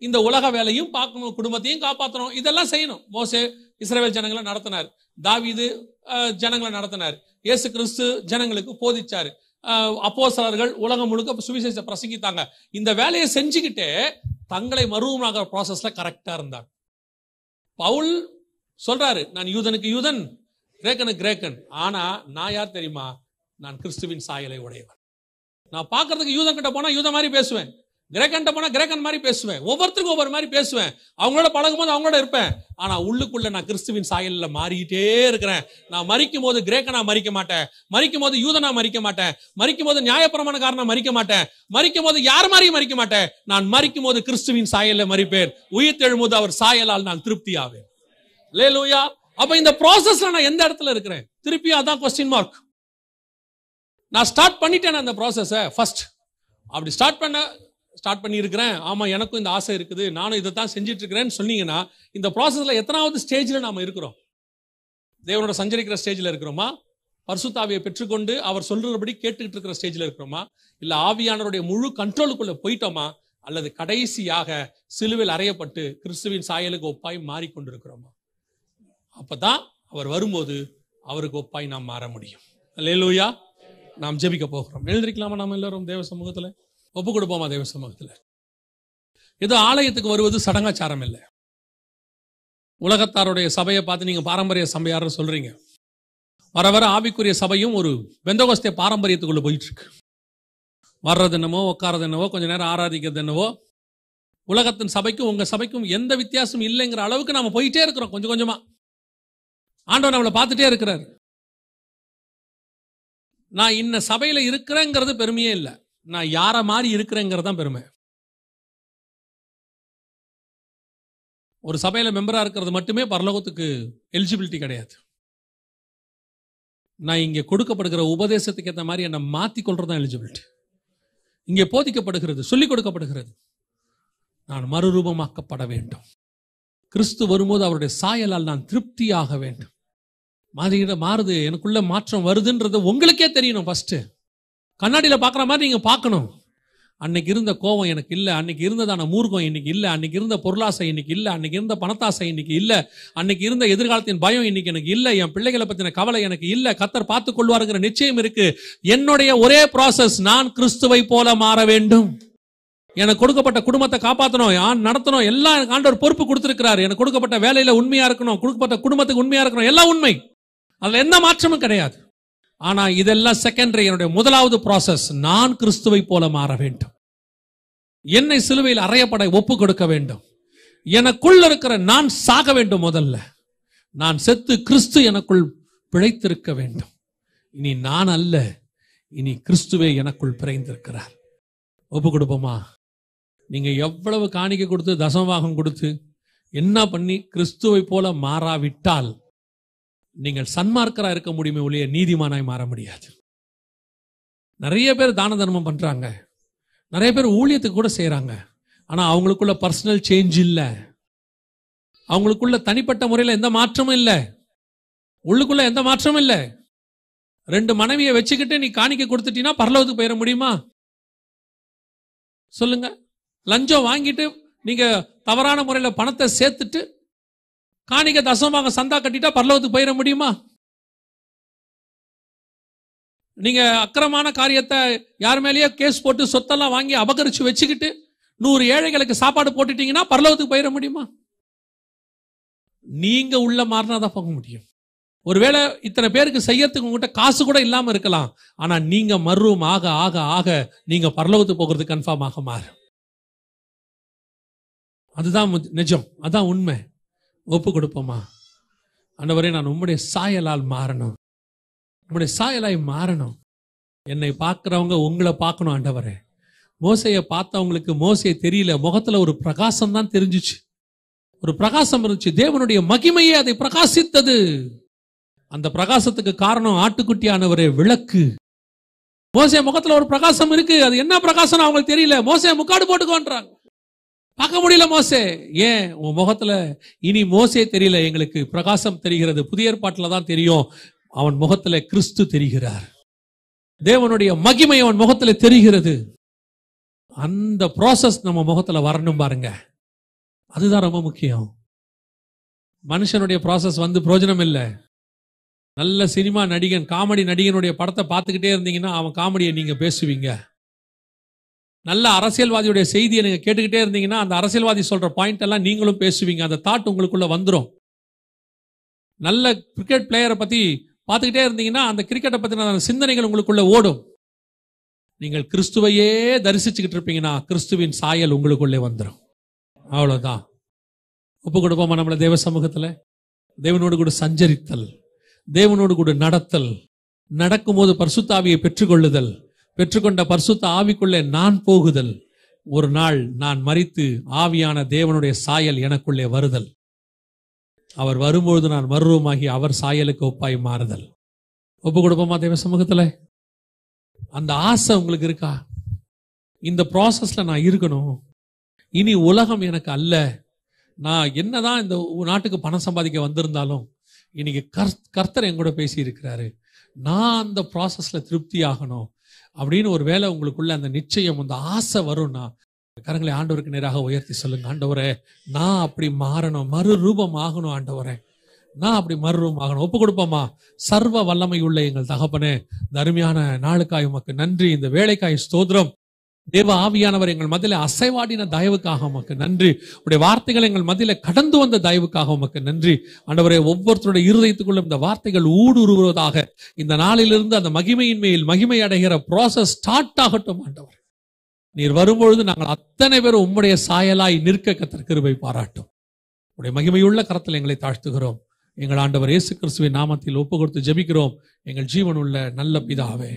இந்த உலக வேலையும் பார்க்கணும், குடும்பத்தையும் காப்பாற்றணும், இதெல்லாம் செய்யணும். மோசே இஸ்ரவேல் ஜனங்களை நடத்தினார், தாவீது ஜனங்களை நடத்தினார், இயேசு கிறிஸ்து ஜனங்களுக்கு போதிச்சாரு, அப்போஸ்தலர்கள் உலகம் முழுக்க சுவிசேஷத்தை பிரசங்கித்தாங்க. இந்த வேலையை செஞ்சுக்கிட்டே தங்களை மறுரூபமாகிற ப்ராசஸ்ல கரெக்டா இருந்தாங்க. பவுல் சொல்றாரு, நான் யூதனுக்கு யூதன், கிரேக்கனுக்கு கிரேக்கன், ஆனா நான் யார் தெரியுமா? நான் கிறிஸ்துவின் சாயலை உடையவன். நான் பார்க்கறதுக்கு யூதன் கிட்ட போனா யூதன் மாதிரி பேசுவேன், கிரேக்கன் போனா கிரேக்கன் மாதிரி பேசுவேன், ஒவ்வொருத்தருக்கும் ஒவ்வொரு மாதிரி பேசுவேன், அவங்களோட பழகும் போது அவங்களோட இருப்பேன். ஆனா உள்ளுக்குள்ள நான் கிறிஸ்துவின் சாயல்ல மாறிக்கிட்டே இருக்கிறேன். நான் மரிக்கும் போது கிரேக்கனா மரிக்க மாட்டேன், மரிக்கும் போது யூதனா மரிக்க மாட்டேன், மரிக்கும் போது நியாயப்பிரமாணக்காரனா மரிக்க மாட்டேன், மரிக்கும் போது யார் மாதிரியும் மரிக்க மாட்டேன். நான் மரிக்கும் போது கிறிஸ்துவின் சாயல்ல மரிப்பேன், உயிர் தெழும்போது அவர் சாயலால் நான் திருப்தி ஆவேன். அல்லேலூயா. அப்ப இந்த ப்ராசஸ்ல நான் எந்த இடத்துல இருக்கிறேன்? திருப்பி அதான் கொஸ்டின் மார்க். நான் ஸ்டார்ட் பண்ணிட்டேன் அந்த ப்ராசஸ. ஃபர்ஸ்ட் அப்படி ஸ்டார்ட் பண்ணி இருக்கிறேன். ஆமா, எனக்கும் இந்த ஆசை இருக்குது, நானும் இதை தான் செஞ்சிட்டு இருக்கிறேன்னு சொன்னீங்கன்னா, இந்த ப்ராசஸ்ல எத்தனாவது ஸ்டேஜ்ல நாம இருக்கிறோம்? தேவனோட சஞ்சரிக்கிற ஸ்டேஜ்ல இருக்கிறோமா? பரிசுத்த ஆவியை பெற்றுக்கொண்டு அவர் சொல்றபடி கேட்டுக்கிட்டு இருக்கிற ஸ்டேஜ்ல இருக்கிறோமா? இல்ல ஆவியானவருடைய முழு கண்ட்ரோலுக்குள்ள போயிட்டோமா? அல்லது கடைசியாக சிலுவையில் அறையப்பட்டு கிறிஸ்துவின் சாயலுக்கு ஒப்பாய் மாறிக்கொண்டிருக்கிறோமா? அப்பதான் அவர் வரும்போது அவருக்கு ஒப்பாய் நாம் மாற முடியும். அல்லேலூயா. நாம் ஜெபிக்க போகிறோம். எழுந்திருக்கலாமா? நாம் எல்லாரும் தேவ சமூகத்துல ஒப்பு கொடுப்போமா? தேவ சமூகத்துல ஏதோ ஆலயத்துக்கு வருவது சடங்காச்சாரம் இல்லை. உலகத்தாருடைய சபையை பார்த்து நீங்க பாரம்பரிய சபையார் சொல்றீங்க. வர வர ஆவிக்குரிய சபையும் ஒரு பெந்தகோஸ்தே பாரம்பரியத்துக்குள்ள போயிட்டு இருக்கு. வர்றது என்னவோ, உட்காரது என்னவோ, கொஞ்ச நேரம் ஆராதிக்கிறது என்னவோ, உலகத்தின் சபைக்கும் உங்க சபைக்கும் எந்த வித்தியாசம் இல்லைங்கிற அளவுக்கு நாம போயிட்டே இருக்கிறோம். கொஞ்சம் கொஞ்சமா ஆண்டவர் நம்மளை பார்த்துட்டே இருக்கிறார். நான் இன்ன சபையில இருக்கிறேங்கிறது பெருமையே இல்லை, நான் யார மாதிரி இருக்கிறேங்கிறது தான் பெருமை. ஒரு சபையில மெம்பரா இருக்கிறது மட்டுமே பரலோகத்துக்கு எலிஜிபிலிட்டி கிடையாது. நான் இங்க கொடுக்கப்படுகிற உபதேசத்துக்கு ஏற்ற மாதிரி என்னை மாத்தி கொள்றதுதான் எலிஜிபிலிட்டி. இங்கே போதிக்கப்படுகிறது, சொல்லிக் கொடுக்கப்படுகிறது, நான் மறுரூபமாக்கப்பட வேண்டும், கிறிஸ்து வரும்போது அவருடைய சாயலால் நான் திருப்தியாக வேண்டும். மாறுது, எனக்குள்ள மாற்றம் வருதுன்றது உங்களுக்கே தெரியணும். ஃபர்ஸ்ட் கண்ணாடியில பாக்குற மாதிரி நீங்க பார்க்கணும். அன்னைக்கு இருந்த கோபம் எனக்கு இல்லை, அன்னைக்கு இருந்ததான மூர்க்கம் இன்னைக்கு இல்லை, அன்னைக்கு இருந்த பொருளாசை இன்னைக்கு இல்லை, அன்னைக்கு இருந்த பணத்தாசை இன்னைக்கு இல்லை, அன்னைக்கு இருந்த எதிர்காலத்தின் பயம் இன்னைக்கு எனக்கு இல்லை, என் பிள்ளைகளை பத்தின கவலை எனக்கு இல்லை, கர்த்தர் பார்த்துக் கொள்வாருங்கிற நிச்சயம் இருக்கு. என்னுடைய ஒரே ப்ராசஸ், நான் கிறிஸ்துவை போல மாற வேண்டும். எனக்கு கொடுக்கப்பட்ட குடும்பத்தை காப்பாற்றணும், நடத்தணும், எல்லாம் எனக்கு ஆண்டவர் பொறுப்பு கொடுத்திருக்கிறார். எனக்கு கொடுக்கப்பட்ட வேலையில உண்மையா இருக்கணும், கொடுக்கப்பட்ட குடும்பத்துக்கு உண்மையா இருக்கணும், எல்லாம் உண்மை, அதுல எந்த மாற்றமும் கிடையாது. ஆனா இதெல்லாம் செகண்டரி. என்னுடைய முதலாவது ப்ராசஸ், நான் கிறிஸ்துவை போல மாற வேண்டும். என்னை சிலுவையில் அறையப்பட ஒப்பு கொடுக்க வேண்டும். எனக்குள் இருக்கிற நான் சாக வேண்டும். முதல்ல நான் செத்து கிறிஸ்து எனக்குள் பிழைத்திருக்க வேண்டும். இனி நான் அல்ல, இனி கிறிஸ்துவே எனக்குள் பிழைந்திருக்கிறார். ஒப்பு கொடுப்போமா? நீங்க எவ்வளவு காணிக்கை கொடுத்து தசமபாகம் கொடுத்து என்ன பண்ணி கிறிஸ்துவை போல மாறாவிட்டால் நீங்கள் சன்மார்க்கரா இருக்க முடியுமே ஒழிய நீதிமானாய் மாற முடியாது. நிறைய பேர் தான தர்மம் பண்றாங்க, நிறைய பேர் ஊழியத்துக்கு கூட செய்யறாங்க. ஆனா அவங்களுக்குள்ள பர்சனல் சேஞ்ச் இல்ல, அவங்களுக்குள்ள தனிப்பட்ட முறையில் எந்த மாற்றமும் இல்ல, உள்ளுக்குள்ள எந்த மாற்றமும் இல்ல. 2 மனைவியை வச்சுக்கிட்டு நீ காணிக்கை கொடுத்துட்டீங்கன்னா பரலோகத்துக்கு போயிட முடியுமா? சொல்லுங்க. லஞ்சம் வாங்கிட்டு நீங்க தவறான முறையில பணத்தை சேர்த்துட்டு காணிக்கை தசமபாகம் சந்தா கட்டிட்டா பரலோகத்துக்கு போயிட முடியுமா? நீங்க அக்கிரமான காரியத்தை யார் மேலேயே கேஸ் போட்டு சொத்தெல்லாம் வாங்கி அபகரிச்சு வச்சுக்கிட்டு 100 ஏழைகளுக்கு சாப்பாடு போட்டுட்டீங்கன்னா பரலோகத்துக்கு போயிட முடியுமா? நீங்க உள்ள மாறினாதான் போக முடியும். ஒருவேளை இத்தனை பேருக்கு செய்யறதுக்கு உங்ககிட்ட காசு கூட இல்லாம இருக்கலாம், ஆனா நீங்க மறுரூபம் ஆக ஆக ஆக நீங்க பரலோகத்துக்கு போகிறது கன்ஃபார்ம் ஆக மாறும். அதுதான் நிஜம், அதான் உண்மை. ஒப்பு கொடுப்போமா? ஆண்டவரே, நான் உம்முடைய சாயலால் மாறணும், உம்முடைய சாயலாய் மாறணும். என்னை பார்க்கிறவங்க உங்களை பார்க்கணும். ஆண்டவரே, மோசையை பார்த்தவங்களுக்கு மோசே தெரியல, முகத்துல ஒரு பிரகாசம் தான் தெரிஞ்சிச்சு. ஒரு பிரகாசம் இருந்துச்சு, தேவனுடைய மகிமையே அதை பிரகாசித்தது. அந்த பிரகாசத்துக்கு காரணம் ஆட்டுக்குட்டியானவரே விளக்கு. மோசே முகத்துல ஒரு பிரகாசம் இருக்கு, அது என்ன பிரகாசம் அவங்களுக்கு தெரியல. மோசே முக்காடு போட்டுக்கோன்றாங்க, பார்க்க முடியல. மோசே, ஏன் உன் முகத்துல இனி மோசே தெரியல, எங்களுக்கு பிரகாசம் தெரிகிறது. புதிய ஏற்பாட்டுல தான் தெரியும், அவன் முகத்துல கிறிஸ்து தெரிகிறார், தேவனுடைய மகிமை அவன் முகத்துல தெரிகிறது. அந்த ப்ராசஸ் நம்ம முகத்துல வரணும் பாருங்க, அதுதான் ரொம்ப முக்கியம். மனுஷனுடைய ப்ராசஸ் பிரயோஜனம் இல்லை. நல்ல சினிமா நடிகன், காமெடி நடிகனுடைய படத்தை பார்த்துக்கிட்டே இருந்தீங்கன்னா அவன் காமெடியை நீங்க பேசுவீங்க. நல்ல அரசியல்வாதியுடைய செய்தியை நீங்க கேட்டுக்கிட்டே இருந்தீங்கன்னா அந்த அரசியல்வாதி சொல்ற பாயிண்ட் எல்லாம் நீங்களும் பேசுவீங்க. அந்த தாட் உங்களுக்குள்ள வந்துடும். நல்ல கிரிக்கெட் பிளேயரை பத்தி பார்த்துக்கிட்டே இருந்தீங்கன்னா அந்த கிரிக்கெட்டை பத்தின சிந்தனைகள் உங்களுக்குள்ள ஓடும். நீங்கள் கிறிஸ்துவையே தரிசிச்சுக்கிட்டு இருப்பீங்கன்னா கிறிஸ்துவின் சாயல் உங்களுக்குள்ளே வந்துடும். அவ்வளவுதான். ஒப்பு கொடுப்போமா நம்மள தேவ சமூகத்துல? தேவனோடு கூட சஞ்சரித்தல், தேவனோடு கூட நடத்தல், நடக்கும்போது பரிசுத்த ஆவியை பெற்றுக்கொள்ளுதல், பெற்றுக்கொண்ட பரிசுத்த ஆவிக்குள்ளே நான் போகுதல், ஒரு நாள் நான் மரித்து ஆவியான தேவனுடைய சாயல் எனக்குள்ளே வருதல், அவர் வரும்பொழுது நான் மறுரூபமாகி அவர் சாயலுக்கு ஒப்பாய் மாறுதல். ஒப்பு கொடுப்போமா தேவ சமூகத்துல? அந்த ஆசை உங்களுக்கு இருக்கா? இந்த ப்ராசஸ்ல நான் இருக்கணும், இனி உலகம் எனக்கு அல்ல, நான் என்னதான் இந்த நாட்டுக்கு பணம் சம்பாதிக்க வந்திருந்தாலும் இன்னைக்கு கர்த்தர் என் கூட பேசி இருக்கிறாரு, நான் அந்த ப்ராசஸ்ல திருப்தி ஆகணும் அப்படின்னு ஒரு வேளை உங்களுக்குள்ள அந்த நிச்சயம், அந்த ஆசை வரும்னா கரங்களை ஆண்டவருக்கு நேராக உயர்த்தி சொல்லுங்க. ஆண்டவரே, நான் அப்படி மாறணும், மறுரூபம் ஆகணும். ஆண்டவரே, நான் அப்படி மறுரூபம் ஆகணும். ஒப்பு கொடுப்போமா? சர்வ வல்லமை உள்ள எங்கள் தகப்பனே, இந்த அருமையான நாளுக்காய் உமக்கு நன்றி, இந்த வேலைக்காய் ஸ்தோத்திரம். தேவ ஆவியானவர் எங்கள் மத்தியில அசைவாடின தயவுக்காக உமக்கு நன்றி. உடைய வார்த்தைகள் எங்கள் மத்தியில கடந்து வந்த தயவுக்காக உமக்கு நன்றி. ஆண்டவரே, ஒவ்வொருத்தருடைய இருதயத்துக்குள்ள இந்த வார்த்தைகள் ஊடுருவதாக இந்த நாளிலிருந்து அந்த மகிமையின் மேல் மகிமை அடைகிற ப்ராசஸ் ஸ்டார்ட் ஆகட்டும். ஆண்டவர், நீர் வரும்பொழுது நாங்கள் அத்தனை பேரும் உம்முடைய சாயலாய் நிற்க கர்த்தர் கிருபை பாராட்டும். உடைய மகிமையுள்ள கரத்தில் எங்களை தாழ்த்துகிறோம். எங்கள் ஆண்டவர் இயேசு கிறிஸ்துவின் நாமத்தில் ஒப்பு கொடுத்து ஜெபிக்கிறோம் எங்கள் ஜீவனுள்ள நல்ல பிதாவே.